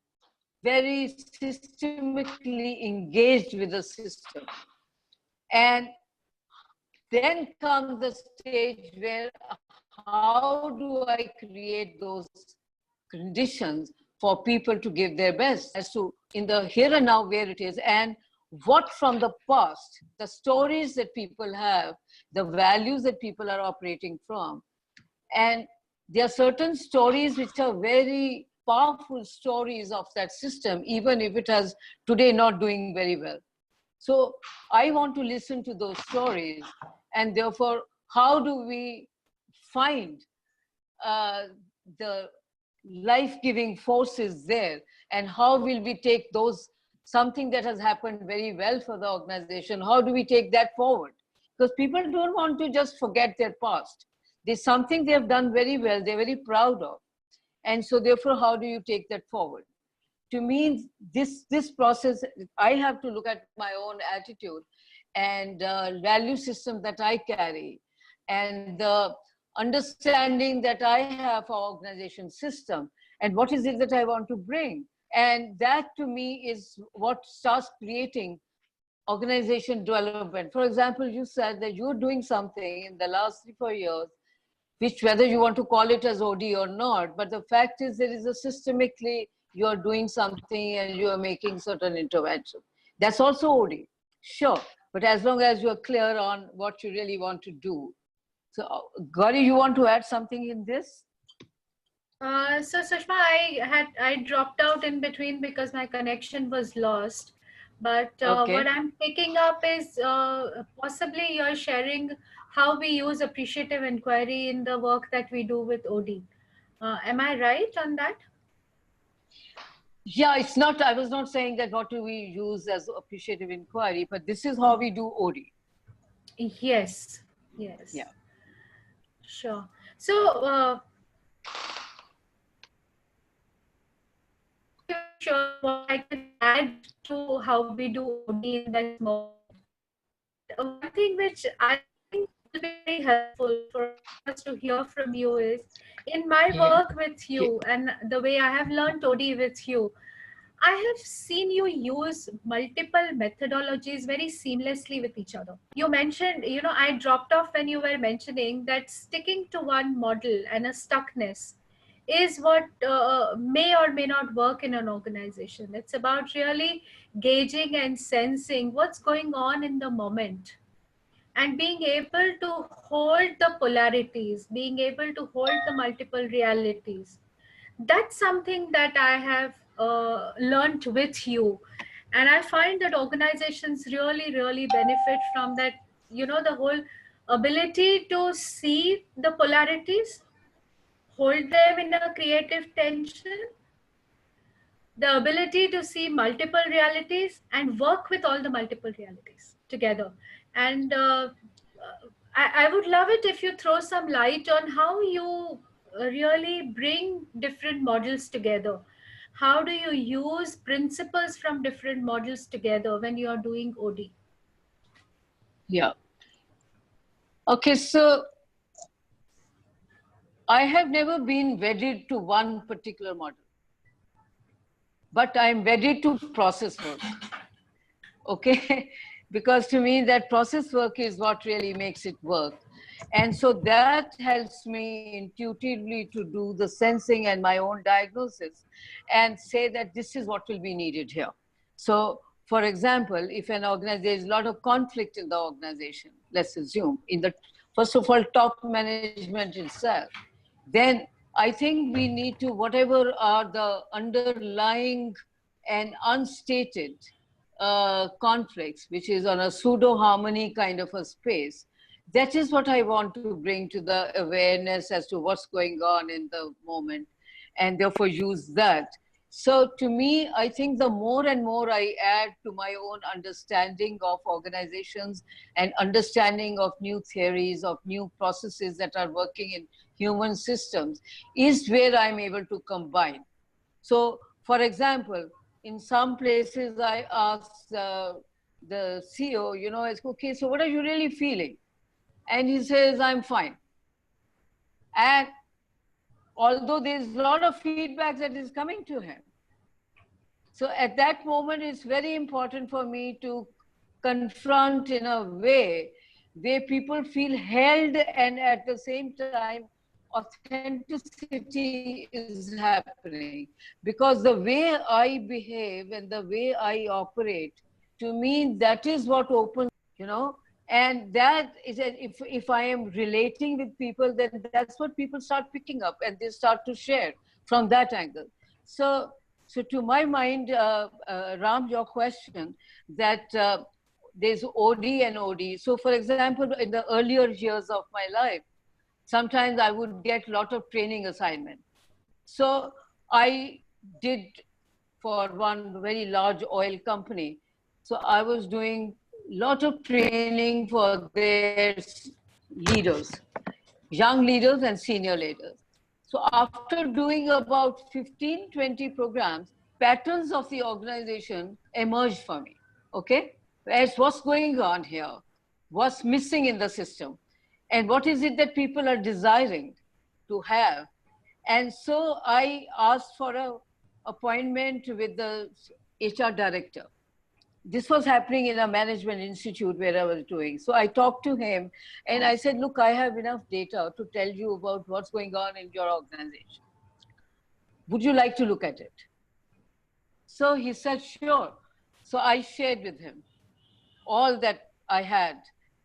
very systemically engaged with the system. And then comes the stage where how do I create those conditions for people to give their best as to in the here and now where it is, and what from the past, the stories that people have, the values that people are operating from. And there are certain stories which are very powerful stories of that system, even if it has today not doing very well. So I want to listen to those stories, and therefore, how do we find the life-giving forces there, and how will we take those, something that has happened very well for the organization, how do we take that forward? Because people don't want to just forget their past. There's something they have done very well, they're very proud of. And so therefore, how do you take that forward? To me, this process, I have to look at my own attitude and value system that I carry, and the understanding that I have for organization system, and what is it that I want to bring. And that to me is what starts creating organization development. For example, you said that you're doing something in the last 3-4 years, which whether you want to call it as OD or not, but the fact is there is a systemically, you're doing something and you're making certain intervention. That's also OD, sure. But as long as you're clear on what you really want to do. So Gauri, you want to add something in this? So Sushma, I dropped out in between because my connection was lost. But Okay. what I'm picking up is possibly you're sharing how we use appreciative inquiry in the work that we do with OD. Am I right on that? Yeah, it's not, I was not saying that what do we use as appreciative inquiry, but this is how we do OD. Yes, yes. Yeah. Sure. So, sure what I can add to how we do OD in that moment. One thing which I think will be very helpful for us to hear from you is, in my work with you and the way I have learned OD with you, I have seen you use multiple methodologies very seamlessly with each other. You mentioned, I dropped off when you were mentioning that sticking to one model and a stuckness is what may or may not work in an organization. It's about really gauging and sensing what's going on in the moment and being able to hold the polarities, being able to hold the multiple realities. That's something that I have learned with you. And I find that organizations really, really benefit from that, the whole ability to see the polarities, hold them in a creative tension, the ability to see multiple realities and work with all the multiple realities together. And I would love it if you throw some light on how you really bring different models together. How do you use principles from different models together when you are doing OD? Yeah. Okay, so I have never been wedded to one particular model, but I'm wedded to process work. Okay, because to me that process work is what really makes it work. And so that helps me intuitively to do the sensing and my own diagnosis and say that this is what will be needed here. So for example, if an organization, there's a lot of conflict in the organization, let's assume, in the, first of all, top management itself, then I think we need to, whatever are the underlying and unstated conflicts, which is on a pseudo harmony kind of a space, that is what I want to bring to the awareness as to what's going on in the moment, and therefore use that. So to me, I think the more and more I add to my own understanding of organizations and understanding of new theories, of new processes that are working in human systems, is where I'm able to combine. So for example, in some places I ask the CEO, it's okay, so what are you really feeling? And he says, I'm fine. And although there's a lot of feedback that is coming to him, So at that moment, it's very important for me to confront in a way where people feel held and at the same time authenticity is happening. Because the way I behave and the way I operate, to me, that is what opens, you know, and that is, if I am relating with people, then that's what people start picking up and they start to share from that angle. So to my mind, Ram, your question that there's OD and OD. So for example, in the earlier years of my life, sometimes I would get a lot of training assignment. So I did for one very large oil company. So I was doing a lot of training for their leaders, young leaders and senior leaders. So after doing about 15, 20 programs, patterns of the organization emerged for me, okay? As what's going on here, what's missing in the system, and what is it that people are desiring to have. And so I asked for an appointment with the HR director. This was happening in a management institute where I was doing. So I talked to him and I said, look, I have enough data to tell you about what's going on in your organization. Would you like to look at it? So he said, sure. So I shared with him all that I had.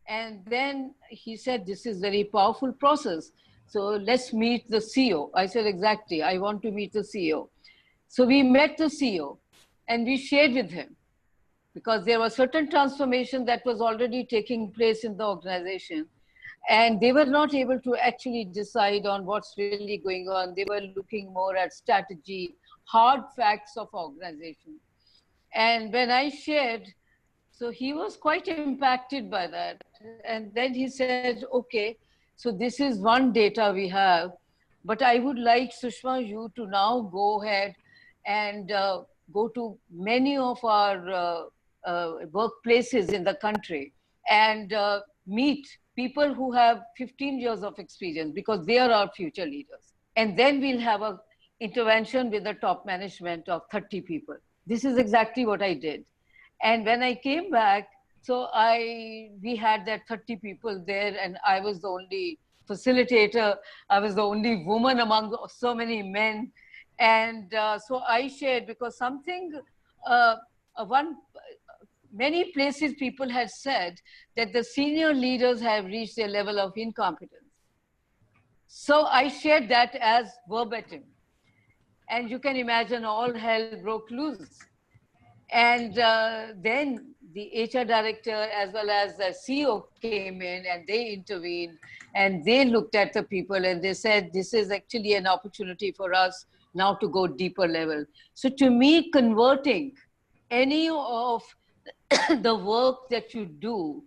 And then he said, this is a very powerful process. So let's meet the CEO. I said, exactly, I want to meet the CEO. So we met the CEO and we shared with him, because there was certain transformation that was already taking place in the organization. And they were not able to actually decide on what's really going on. They were looking more at strategy, hard facts of organization. And when I shared, so he was quite impacted by that. And then he said, okay, so this is one data we have, but I would like, Sushma, you to now go ahead and go to many of our workplaces in the country and meet people who have 15 years of experience, because they are our future leaders. And then we'll have an intervention with the top management of 30 people. This is exactly what I did. And when I came back, so we had that 30 people there, and I was the only facilitator. I was the only woman among so many men. And so I shared, because something, many places people had said that the senior leaders have reached a level of incompetence. So I shared that as verbatim. And you can imagine all hell broke loose. And then the HR director as well as the CEO came in and they intervened and they looked at the people and they said, this is actually an opportunity for us now to go deeper level. So to me, converting any of the work that you do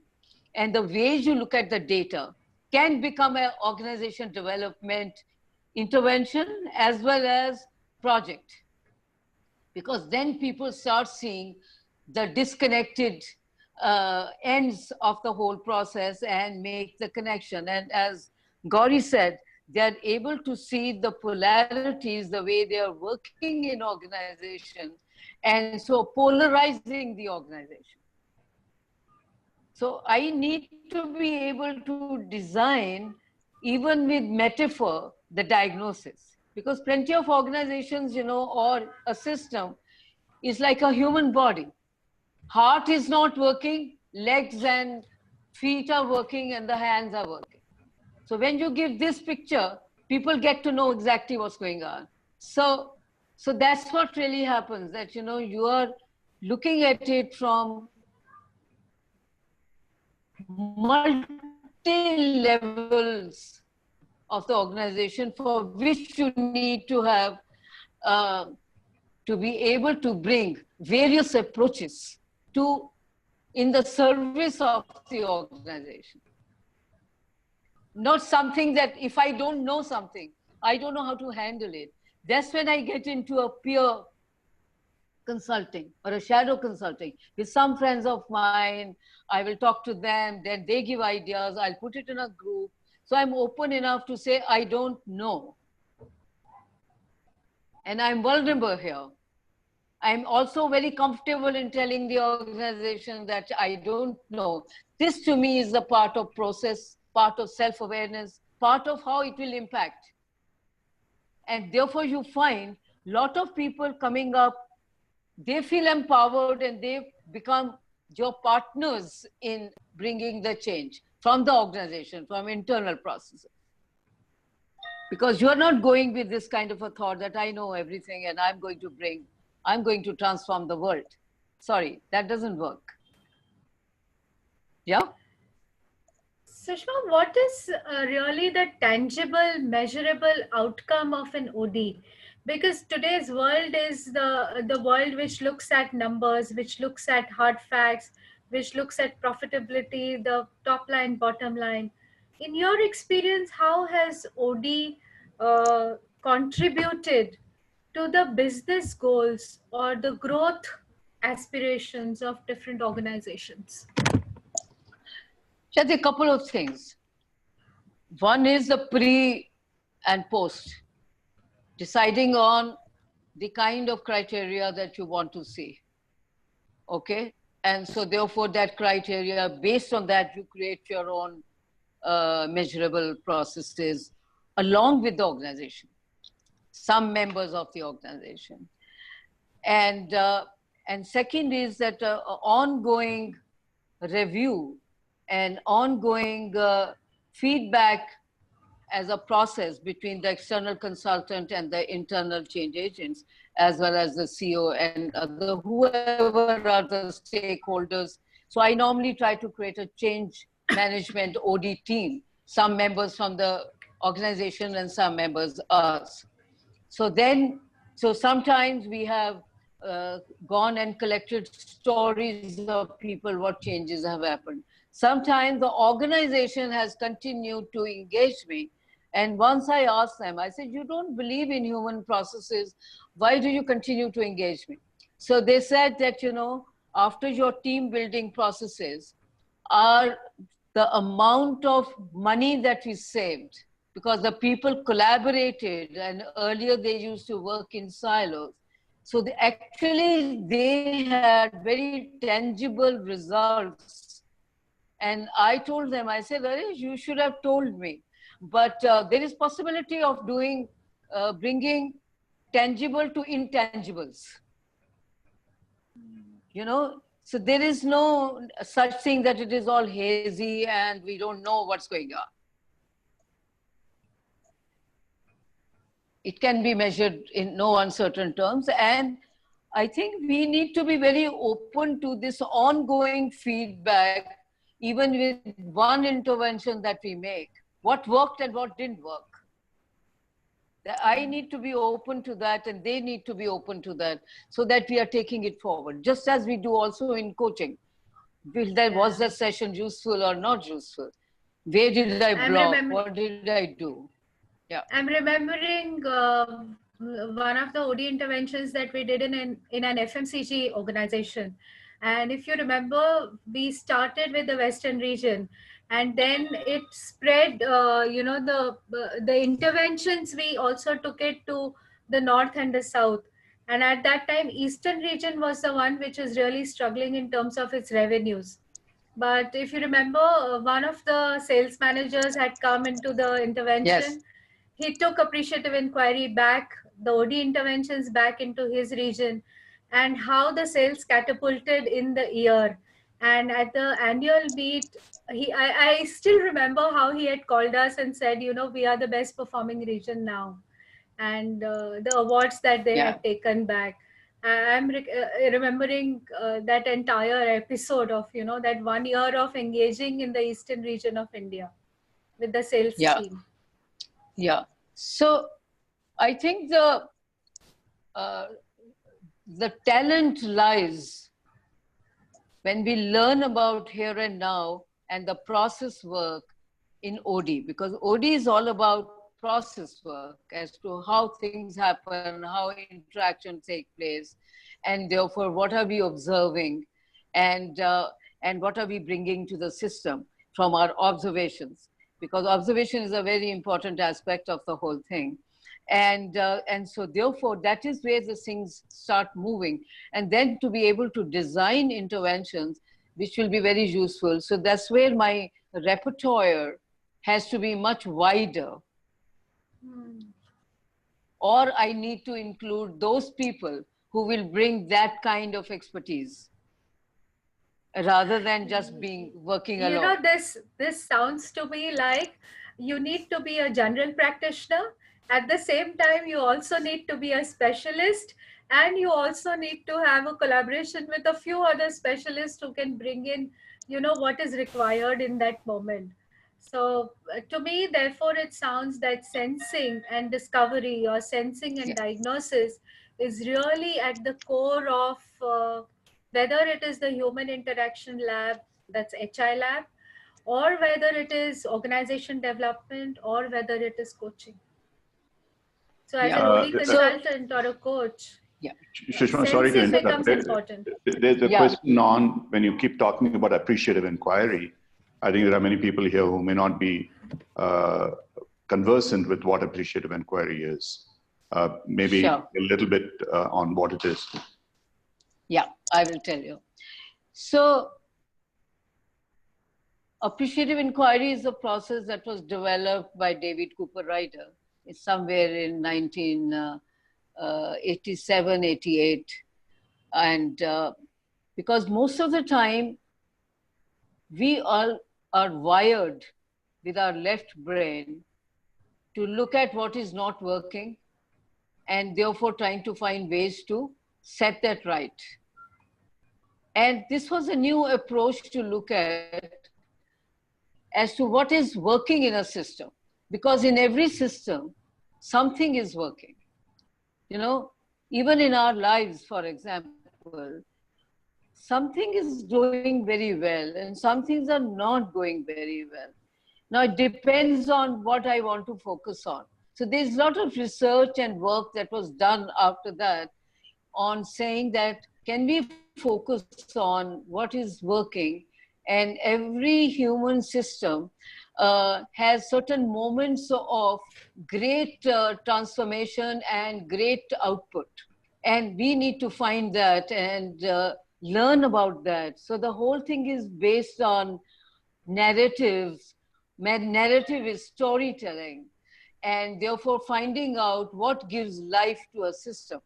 and the ways you look at the data can become an organization development intervention as well as project. Because then people start seeing the disconnected ends of the whole process and make the connection. And as Gauri said, they are able to see the polarities, the way they are working in organization, and so polarizing the organization. So I need to be able to design, even with metaphor, the diagnosis. Because plenty of organizations, you know, or a system is like a human body. Heart is not working, legs and feet are working, and the hands are working. So when you give this picture, people get to know exactly what's going on. So that's what really happens, that, you know, you are looking at it from multi-levels of the organization, for which you need to have to be able to bring various approaches to in the service of the organization. Not something that if I don't know something, I don't know how to handle it. That's when I get into a peer consulting or a shadow consulting with some friends of mine. I will talk to them, then they give ideas, I'll put it in a group. So I'm open enough to say, I don't know. And I'm vulnerable here. I'm also very comfortable in telling the organization that I don't know. This to me is a part of process, part of self-awareness, part of how it will impact. And therefore you find a lot of people coming up, they feel empowered and they become your partners in bringing the change from the organization, from internal processes. Because you're not going with this kind of a thought that I know everything and I'm going to transform the world. Sorry, that doesn't work. Yeah? Sushma, what is really the tangible, measurable outcome of an OD? Because today's world is the world which looks at numbers, which looks at hard facts, which looks at profitability, the top line, bottom line. In your experience, how has OD contributed to the business goals or the growth aspirations of different organizations? Just a couple of things. One is the pre and post, deciding on the kind of criteria that you want to see. Okay? And so therefore that criteria, based on that, you create your own measurable processes along with the organization, some members of the organization. And second is that ongoing review and ongoing feedback as a process between the external consultant and the internal change agents, as well as the CEO and whoever are the stakeholders. So I normally try to create a change management OD team, some members from the organization and some members us. So sometimes we have gone and collected stories of people, what changes have happened. Sometimes the organization has continued to engage me. And once I asked them, I said, you don't believe in human processes. Why do you continue to engage me? So they said that, you know, after your team building processes are the amount of money that we saved, because the people collaborated and earlier they used to work in silos. So they had very tangible results. And I told them, I said, you should have told me. But there is possibility of doing, bringing tangible to intangibles. You know, so there is no such thing that it is all hazy and we don't know what's going on. It can be measured in no uncertain terms. And I think we need to be very open to this ongoing feedback, even with one intervention that we make. What worked and what didn't work. I need to be open to that and they need to be open to that so that we are taking it forward, just as we do also in coaching. Was that session useful or not useful? Where did I block? What did I do? Yeah. I'm remembering one of the OD interventions that we did in an FMCG organization. And if you remember, we started with the Western region and then it spread, you know, the interventions, we also took it to the North and the South. And at that time, Eastern region was the one which was really struggling in terms of its revenues. But if you remember, one of the sales managers had come into the intervention. Yes. He took appreciative inquiry back, the OD interventions back into his region, and how the sales catapulted in the year. And at the annual meet, I still remember how he had called us and said, you know, we are the best performing region now. And the awards that they had taken back. I'm remembering that entire episode of, you know, that 1 year of engaging in the Eastern region of India with the sales team. Yeah. So I think the talent lies when we learn about here and now and the process work in OD, because OD is all about process work as to how things happen, how interactions take place, and therefore what are we observing and what are we bringing to the system from our observations. Because observation is a very important aspect of the whole thing. And so therefore, that is where the things start moving. And then to be able to design interventions, which will be very useful. So that's where my repertoire has to be much wider. Or I need to include those people who will bring that kind of expertise, rather than just working alone. You know, this sounds to me like you need to be a general practitioner. At the same time, you also need to be a specialist, and you also need to have a collaboration with a few other specialists who can bring in, you know, what is required in that moment. So to me, therefore, it sounds that sensing and discovery, or sensing and diagnosis, is really at the core of whether it is the human interaction lab, that's HI lab, or whether it is organization development, or whether it is coaching. So as an OD consultant or a coach, Sushma, sorry to interrupt. becomes important. There's a question on, when you keep talking about appreciative inquiry, I think there are many people here who may not be conversant with what appreciative inquiry is. Maybe a little bit on what it is. Yeah, I will tell you. So appreciative inquiry is a process that was developed by David Cooper Ryder. It's somewhere in 1987, 88. And because most of the time, we all are wired with our left brain to look at what is not working, and therefore trying to find ways to set that right. And this was a new approach to look at as to what is working in a system. Because in every system, something is working. You know, even in our lives, for example, something is doing very well and some things are not going very well. Now, it depends on what I want to focus on. So there's a lot of research and work that was done after that on saying that, can we focus on what is working? And every human system has certain moments of great transformation and great output. And we need to find that and learn about that. So the whole thing is based on narratives. Narrative is storytelling, and therefore finding out what gives life to a system,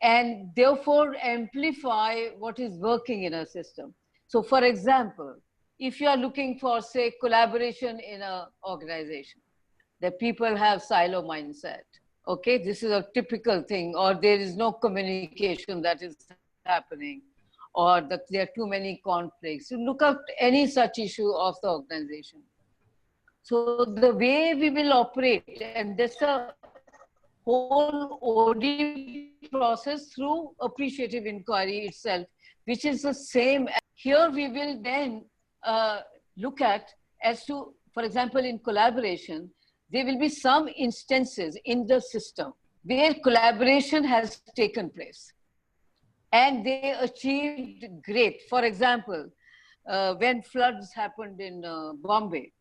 and therefore amplify what is working in a system. So for example, if you are looking for, say, collaboration in an organization, that people have silo mindset, okay, this is a typical thing, or there is no communication that is happening, or that there are too many conflicts. You look at any such issue of the organization. So the way we will operate, and that's a whole OD process through appreciative inquiry itself, which is the same. Here we will then look at as to, for example, in collaboration, there will be some instances in the system where collaboration has taken place and they achieved great. For example, when floods happened in Bombay,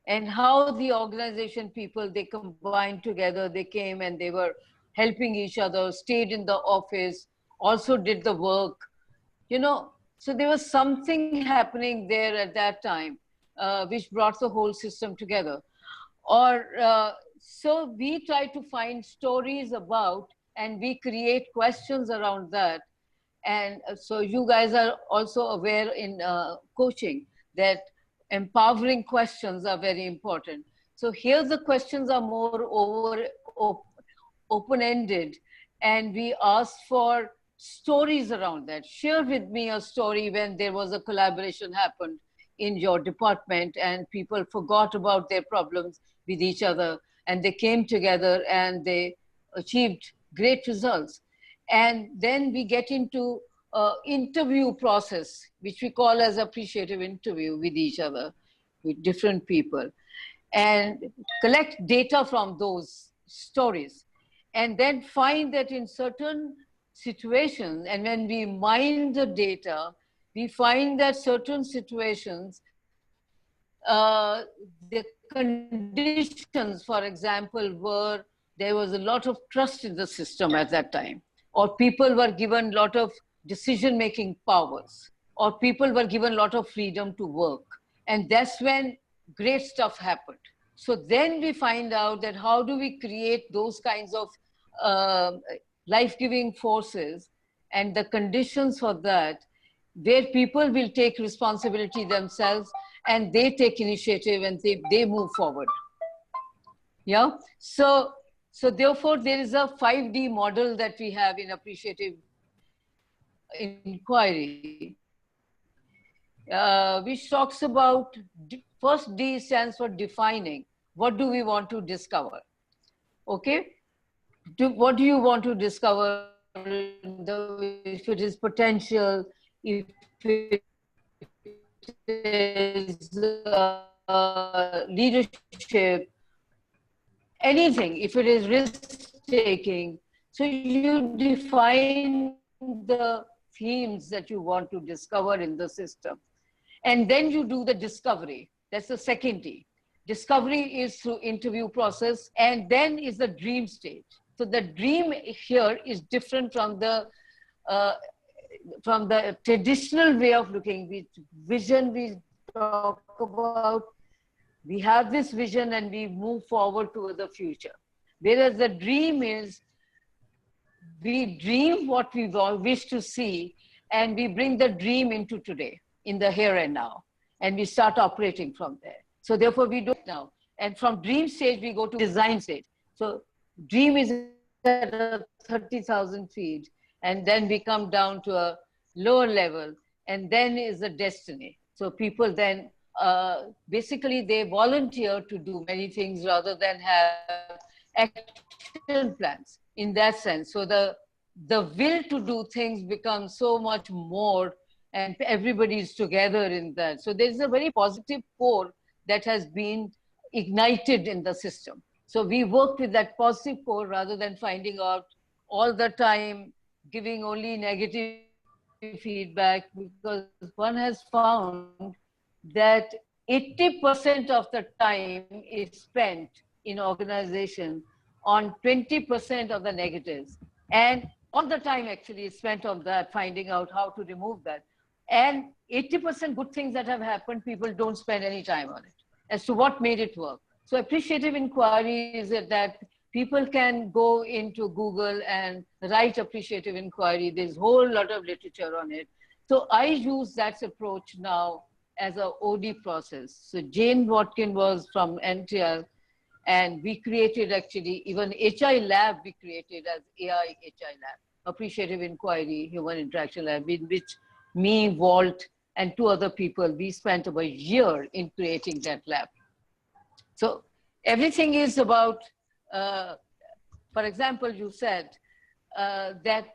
and how the organization people, they combined together, they came and they were helping each other, stayed in the office, also did the work, you know. So there was something happening there at that time, which brought the whole system together. Or so we try to find stories about, and we create questions around that. And so you guys are also aware in coaching that empowering questions are very important. So here the questions are more open-ended, and we ask for stories around that. Share with me a story when there was a collaboration happened in your department and people forgot about their problems with each other and they came together and they achieved great results. And then we get into interview process, which we call as appreciative interview with each other, with different people, and collect data from those stories, and then find that in certain situations, and when we mine the data, we find that certain situations, the conditions, for example, were there was a lot of trust in the system at that time, or people were given a lot of decision-making powers, or people were given a lot of freedom to work. And that's when great stuff happened. So then we find out that how do we create those kinds of life-giving forces and the conditions for that, where people will take responsibility themselves and they take initiative and they move forward. Yeah. So therefore, there is a 5D model that we have in appreciative inquiry, which talks about, first D stands for defining. What do we want to discover? Okay. What do you want to discover? If it is potential, if it is leadership, anything, if it is risk-taking. So you define the themes that you want to discover in the system. And then you do the discovery. That's the second D. Discovery is through interview process, and then is the dream stage. So the dream here is different from the traditional way of looking. With vision, we talk about, we have this vision and we move forward toward the future. Whereas the dream is, we dream what we wish to see, and we bring the dream into today, in the here and now, and we start operating from there. So therefore we do it now. And from dream stage, we go to design stage. So dream is at 30,000 feet, and then we come down to a lower level, and then is the destiny. So people then, basically they volunteer to do many things rather than have action plans in that sense. So the will to do things becomes so much more, and everybody is together in that. So there's a very positive core that has been ignited in the system. So we work with that positive core rather than finding out all the time, giving only negative feedback, because one has found that 80% of the time is spent in organization on 20% of the negatives. And all the time actually is spent on that, finding out how to remove that. And 80% good things that have happened, people don't spend any time on it, as to what made it work. So appreciative inquiry is that people can go into Google and write appreciative inquiry. There's a whole lot of literature on it. So I use that approach now as an OD process. So Jane Watkin was from NTL, and we created actually, even HI lab we created as AI HI lab, appreciative inquiry, human interaction lab, in which me, Walt, and 2 other people, we spent about a year in creating that lab. So everything is about, for example, you said that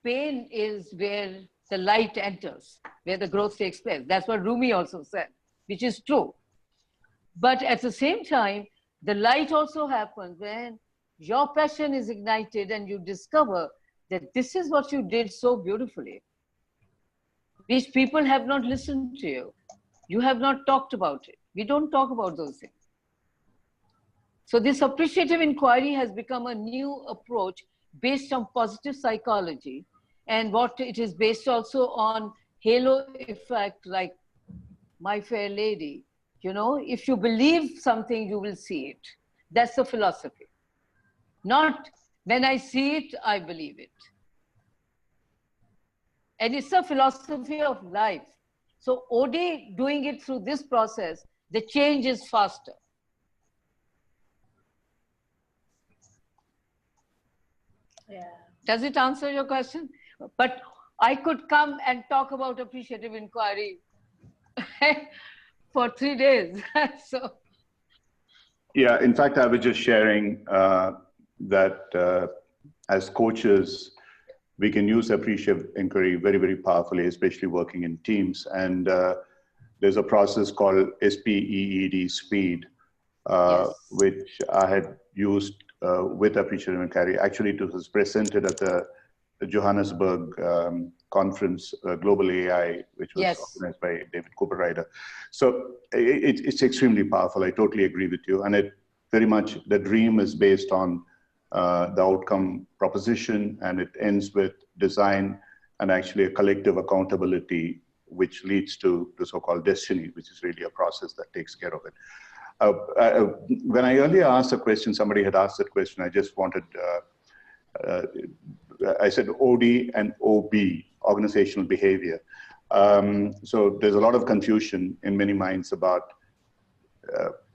pain is where the light enters, where the growth takes place. That's what Rumi also said, which is true. But at the same time, the light also happens when your passion is ignited and you discover that this is what you did so beautifully, which people have not listened to you. You have not talked about it. We don't talk about those things. So this appreciative inquiry has become a new approach based on positive psychology, and what it is based also on halo effect, like My Fair Lady. You know, if you believe something, you will see it. That's the philosophy. Not when I see it, I believe it. And it's a philosophy of life. So OD doing it through this process, the change is faster. Yeah. Does it answer your question? But I could come and talk about appreciative inquiry for 3 days. So. Yeah, in fact, I was just sharing that as coaches, we can use appreciative inquiry very, very powerfully, especially working in teams. And there's a process called SPEED, SPEED, Yes. which I had used with appreciative inquiry. Actually, it was presented at the Johannesburg conference, Global AI, which was Yes. organized by David Cooper-Ryder. So it's extremely powerful. I totally agree with you. And very much the dream is based on the outcome proposition, and it ends with design and actually a collective accountability, which leads to the so-called destiny, which is really a process that takes care of it. When I earlier asked a question, somebody had asked that question, I just wanted, I said OD and OB, organizational behavior. So there's a lot of confusion in many minds about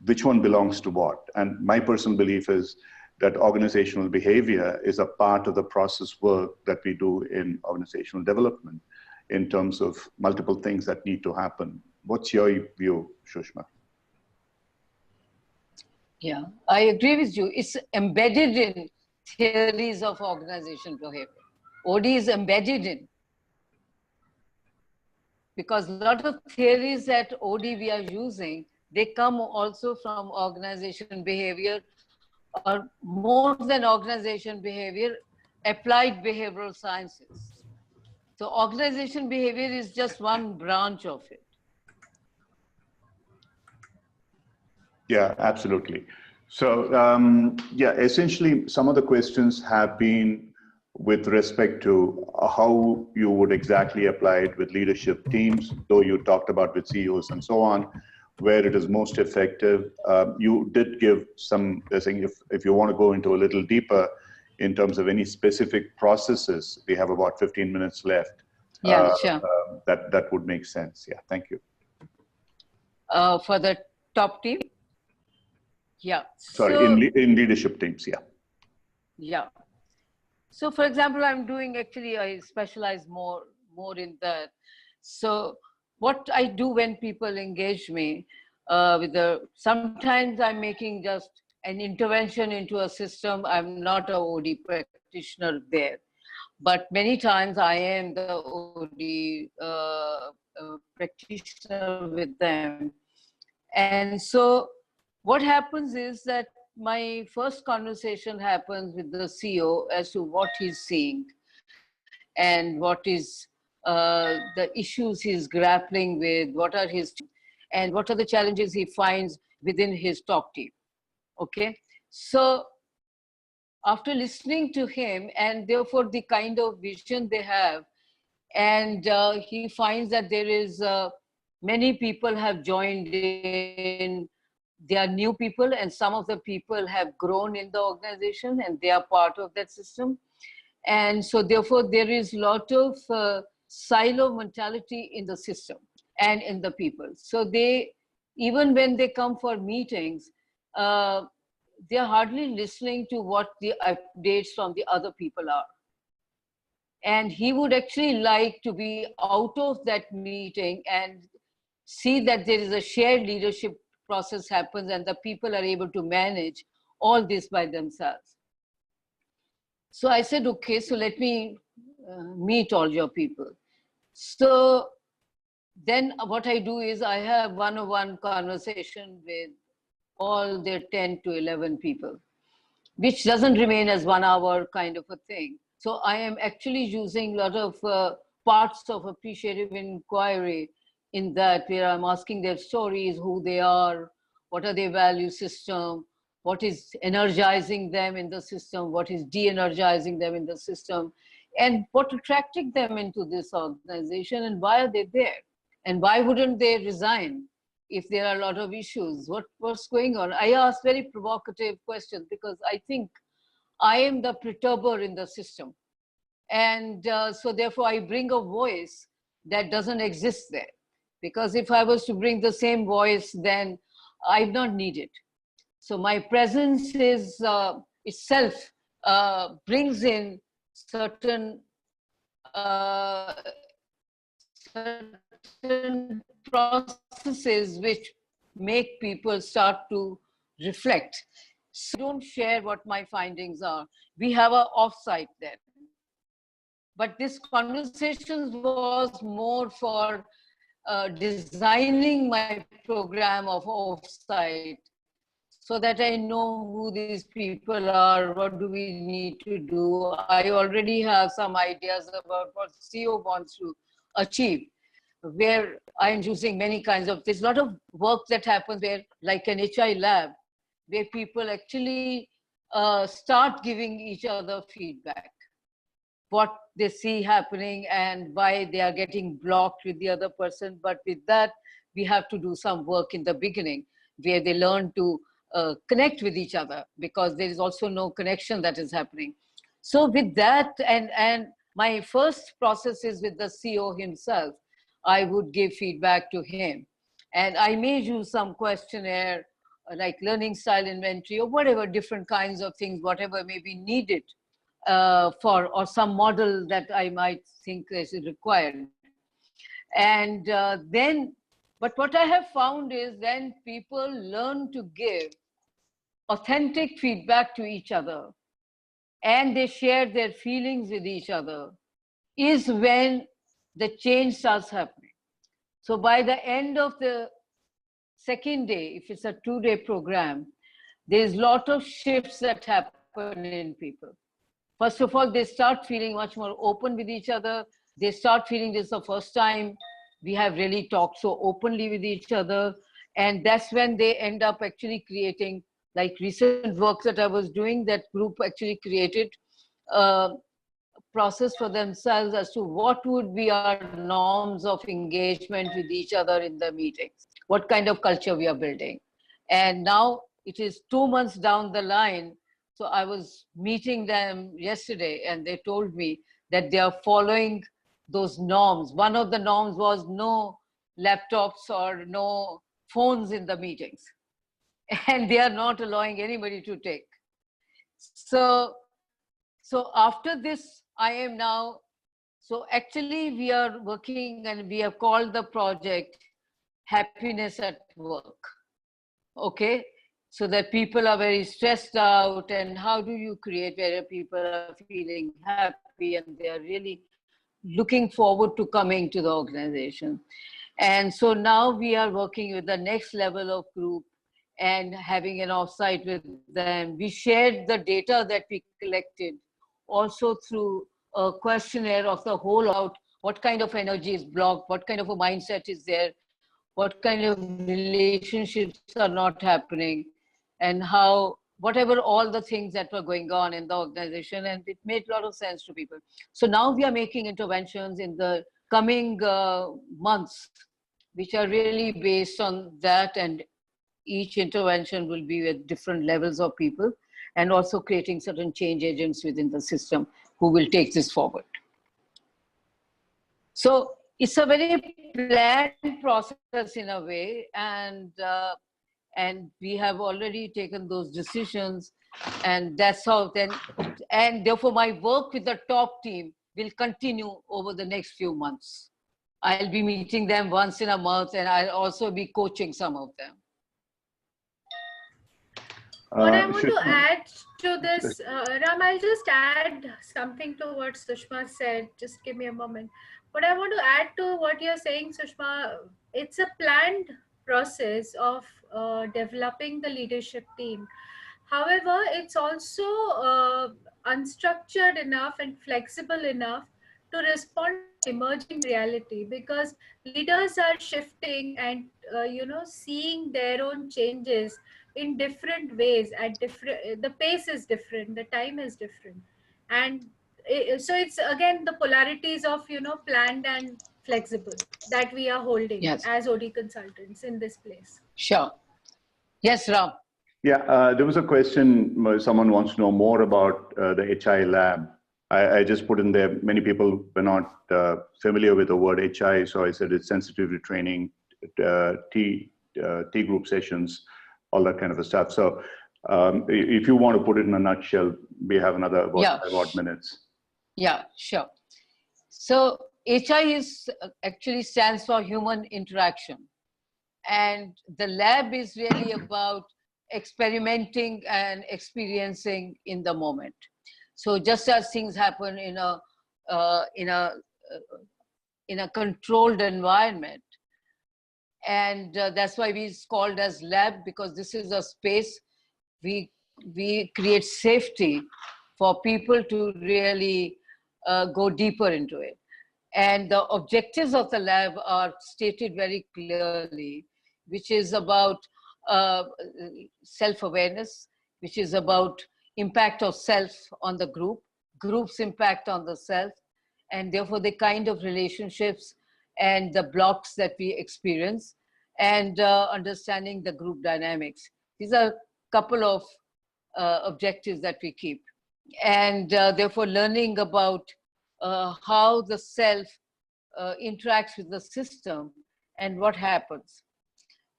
which one belongs to what. And my personal belief is that organizational behavior is a part of the process work that we do in organizational development in terms of multiple things that need to happen. What's your view, Sushma? Yeah, I agree with you. It's embedded in theories of organization behavior. OD is embedded in. Because a lot of theories that OD we are using, they come also from organization behavior, or more than organization behavior, applied behavioral sciences. So organization behavior is just one branch of it. Yeah, absolutely. So yeah, essentially some of the questions have been with respect to how you would exactly apply it with leadership teams, though you talked about with CEOs and so on, where it is most effective. You did give some, I think if you want to go into a little deeper in terms of any specific processes, we have about 15 minutes left. Yeah, sure. That would make sense. Yeah, thank you. For the top team? Yeah. Sorry, so, in leadership teams, yeah. Yeah. So for example, I'm doing, actually, I specialize more in that. So what I do when people engage me sometimes I'm making just an intervention into a system. I'm not a OD practitioner there, but many times I am the OD practitioner with them. And so what happens is that my first conversation happens with the CEO as to what he's seeing and what is the issues he's grappling with, what are the challenges he finds within his top team. Okay, so after listening to him and therefore the kind of vision they have, and he finds that there is many people have joined in. They are new people, and some of the people have grown in the organization and they are part of that system. And so therefore there is a lot of silo mentality in the system and in the people. So they, even when they come for meetings, they're hardly listening to what the updates from the other people are. And he would actually like to be out of that meeting and see that there is a shared leadership process happens and the people are able to manage all this by themselves. So I said, okay, so let me meet all your people. So then what I do is I have one-on-one conversation with all their 10 to 11 people, which doesn't remain as 1 hour kind of a thing. So I am actually using a lot of parts of appreciative inquiry in that, where I'm asking their stories, who they are, what are their value system, what is energizing them in the system, what is de-energizing them in the system, and what attracted them into this organization, and why are they there? And why wouldn't they resign if there are a lot of issues? What's going on? I ask very provocative questions because I think I am the perturber in the system. And so therefore I bring a voice that doesn't exist there. Because if I was to bring the same voice, then I'm not needed. So my presence is itself brings in certain processes which make people start to reflect. So I don't share what my findings are. We have an offsite then. But this conversation was more for designing my program of offsite so that I know who these people are, what do we need to do. I already have some ideas about what CEO wants to achieve, where I'm using many kinds of, there's a lot of work that happens where, like an HI lab, where people actually start giving each other feedback, what they see happening and why they are getting blocked with the other person. But with that, we have to do some work in the beginning where they learn to connect with each other, because there is also no connection that is happening. So with that, and my first process is with the CEO himself. I would give feedback to him. And I may use some questionnaire, like learning style inventory or whatever, different kinds of things, whatever may be needed or some model that I might think is required. And but what I have found is when people learn to give authentic feedback to each other and they share their feelings with each other, is when the change starts happening. So by the end of the second day, if it's a 2-day program, there's a lot of shifts that happen in people. First of all, they start feeling much more open with each other. They start feeling this is the first time we have really talked so openly with each other. And that's when they end up actually creating, like recent work that I was doing, that group actually created a process for themselves as to what would be our norms of engagement with each other in the meetings, what kind of culture we are building. And now it is 2 months down the line. So I was meeting them yesterday and they told me that they are following those norms. One of the norms was no laptops or no phones in the meetings. And they are not allowing anybody to take. So after this, I am now, so actually we are working and we have called the project Happiness at Work. Okay, so that people are very stressed out, and how do you create where people are feeling happy and they are really looking forward to coming to the organization. And so now we are working with the next level of group and having an offsite with them. We shared the data that we collected also through a questionnaire of the whole out, what kind of energy is blocked, what kind of a mindset is there, what kind of relationships are not happening, and how, whatever all the things that were going on in the organization, and it made a lot of sense to people. So now we are making interventions in the coming months, which are really based on that, and each intervention will be with different levels of people, and also creating certain change agents within the system who will take this forward. So it's a very planned process in a way, and we have already taken those decisions, and that's how then, and therefore my work with the top team will continue over the next few months. I'll be meeting them once in a month, and I'll also be coaching some of them. What I want to add to this, Ram, I'll just add something to what Sushma said. Just give me a moment. What I want to add to what you're saying, Sushma, it's a planned process of developing the leadership team. However, it's also unstructured enough and flexible enough to respond to emerging reality, because leaders are shifting and seeing their own changes in different ways. At different, the pace is different, the time is different, and so it's again the polarities of planned and flexible that we are holding as OD consultants in this place. Sure. Yes, Ram. Yeah, there was a question, someone wants to know more about the HI lab. I just put in there, many people were not familiar with the word HI, so I said it's sensitivity training, T group sessions, all that kind of stuff. So if you want to put it in a nutshell, we have another about 5 odd minutes. Yeah, sure. So HI is actually stands for human interaction. And the lab is really about experimenting and experiencing in the moment. So just as things happen in a controlled environment, and that's why we called as lab, because this is a space we create safety for people to really go deeper into it. And the objectives of the lab are stated very clearly, which is about self-awareness, which is about impact of self on the group, group's impact on the self, and therefore the kind of relationships and the blocks that we experience, and understanding the group dynamics. These are a couple of objectives that we keep. And therefore learning about how the self interacts with the system and what happens.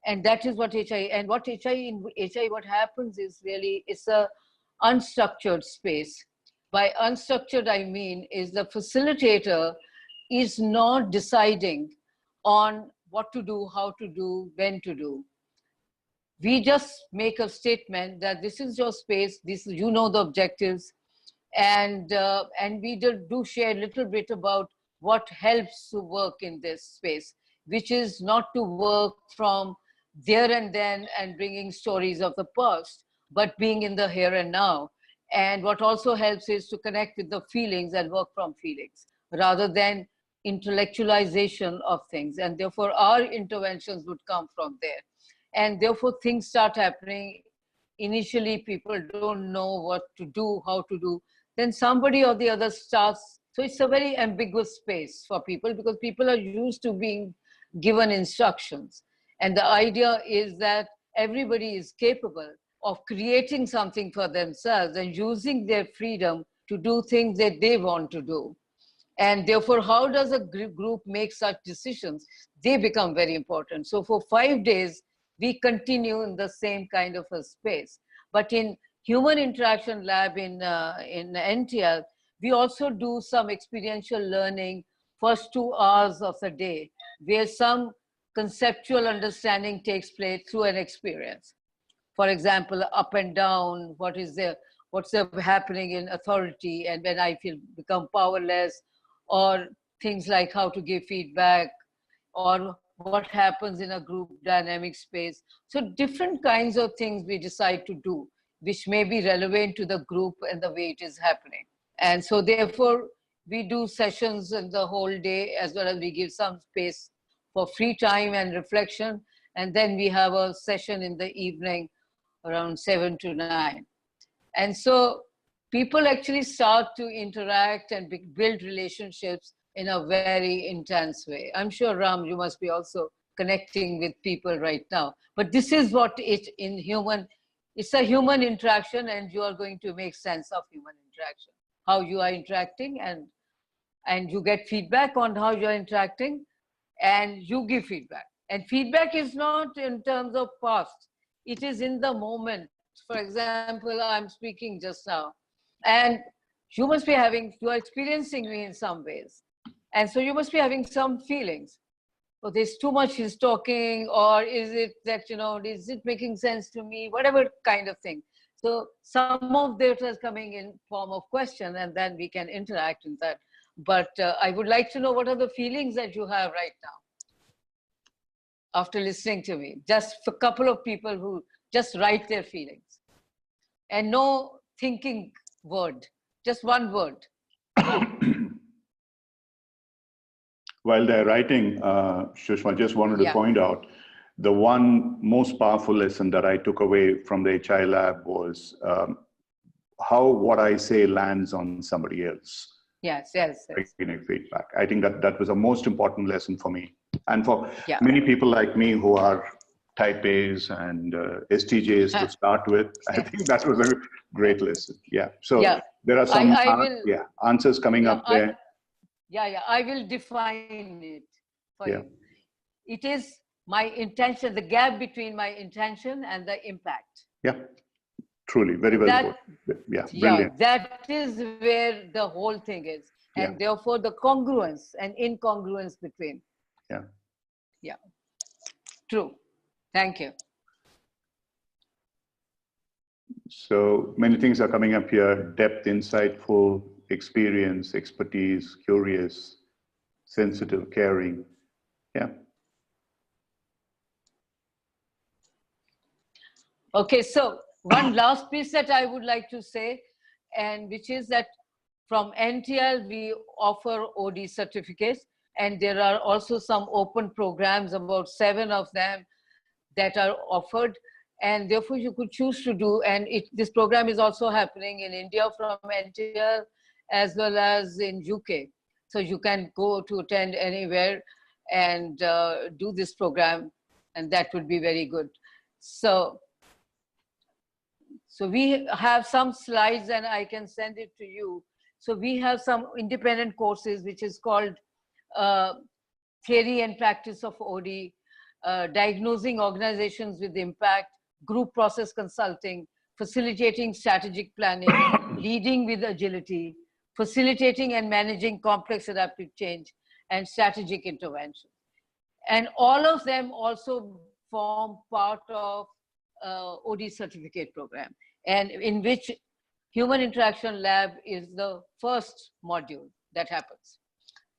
And that is what HI, and what what happens is really, it's a unstructured space. By unstructured, I mean is the facilitator is not deciding on what to do, how to do, when to do. We just make a statement that this is your space, this, you know, the objectives, and we do share a little bit about what helps to work in this space, which is not to work from there and then and bringing stories of the past, but being in the here and now. And what also helps is to connect with the feelings and work from feelings rather than intellectualization of things. And therefore our interventions would come from there. And therefore things start happening. Initially people don't know what to do, how to do. Then somebody or the other starts. So it's a very ambiguous space for people because people are used to being given instructions. And the idea is that everybody is capable of creating something for themselves and using their freedom to do things that they want to do. And therefore, how does a group make such decisions? They become very important. So for 5 days, we continue in the same kind of a space. But in Human Interaction Lab in NTL, we also do some experiential learning first 2 hours of the day, where some conceptual understanding takes place through an experience. For example, up and down, what's happening in authority, and when I become powerless, or things like how to give feedback, or what happens in a group dynamic space. So different kinds of things we decide to do, which may be relevant to the group and the way it is happening. And so therefore, we do sessions in the whole day, as well as we give some space for free time and reflection. And then we have a session in the evening around 7 to 9. And so people actually start to interact and build relationships in a very intense way. I'm sure, Ram, you must be also connecting with people right now. But this is what it's a human interaction, and you are going to make sense of human interaction, how you are interacting, and you get feedback on how you are interacting, and you give feedback. And feedback is not in terms of past, it is in the moment. For example, I'm speaking just now, and you are experiencing me in some ways. And so you must be having some feelings. Oh, there's too much he's talking, or is it that, is it making sense to me? Whatever kind of thing. So some of that is coming in form of question, and then we can interact in that. But I would like to know what are the feelings that you have right now after listening to me. Just a couple of people who just write their feelings. And no thinking word, just one word. While they're writing, Sushma, just wanted to point out, the one most powerful lesson that I took away from the HI lab was how what I say lands on somebody else. Yes. Feedback. I think that was the most important lesson for me. And for many people like me who are type A's and STJs to start with, I think that was a great lesson. Yeah. So there are some answers coming up there. I will define it for you. It is my intention, the gap between my intention and the impact. Yeah, truly, very well put. Yeah, brilliant. That is where the whole thing is. And therefore the congruence and incongruence between. Yeah, true. Thank you. So many things are coming up here: depth, insightful, experience, expertise, curious, sensitive, caring. Yeah. Okay, so one last piece that I would like to say, and which is that from NTL, we offer OD certificates, and there are also some open programs, about 7 of them, that are offered. and therefore you could choose to do, and this program is also happening in India from NTL as well as in UK. So you can go to attend anywhere and do this program, and that would be very good. So we have some slides and I can send it to you. So we have some independent courses which is called Theory and Practice of OD, Diagnosing Organizations with Impact, Group Process Consulting, Facilitating Strategic Planning, Leading with Agility, Facilitating and Managing Complex Adaptive Change, and Strategic Intervention. And all of them also form part of OD certificate program, and in which Human Interaction Lab is the first module that happens.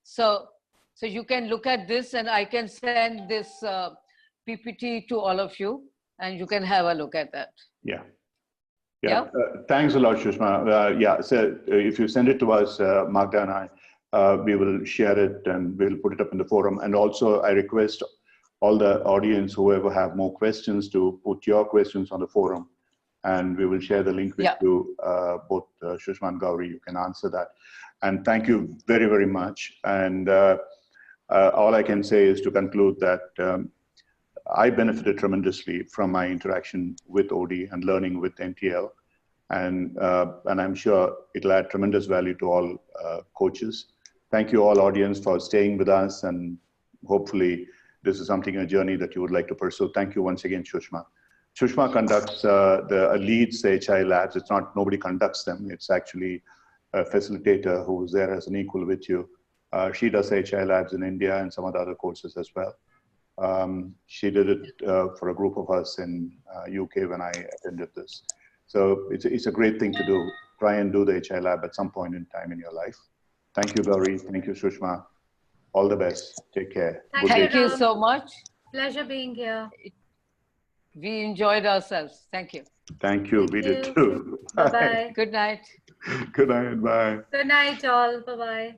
So you can look at this, and I can send this PPT to all of you, and you can have a look at that. Yeah. Thanks a lot, Sushma. Yeah, so if you send it to us, Magda and I, we will share it and we'll put it up in the forum. And also I request all the audience, whoever have more questions, to put your questions on the forum, and we will share the link with you, both Sushma and Gauri. You can answer that. And thank you very, very much. And all I can say is to conclude that I benefited tremendously from my interaction with OD and learning with NTL. And I'm sure it'll add tremendous value to all coaches. Thank you all audience for staying with us, and hopefully this is something, a journey that you would like to pursue. Thank you once again, Sushma. Sushma conducts, leads the HI labs. It's not, nobody conducts them. It's actually a facilitator who's there as an equal with you. She does HI labs in India and some of the other courses as well. She did it for a group of us in UK when I attended this. So it's a great thing to do. Try and do the HI lab at some point in time in your life. Thank you, Gauri. Thank you, Sushma. All the best. Take care. Thank you so much. Pleasure being here. We enjoyed ourselves. Thank you. Thank you. We did too. Bye-bye. Good night. Good night. Bye. Good night, all. Bye-bye.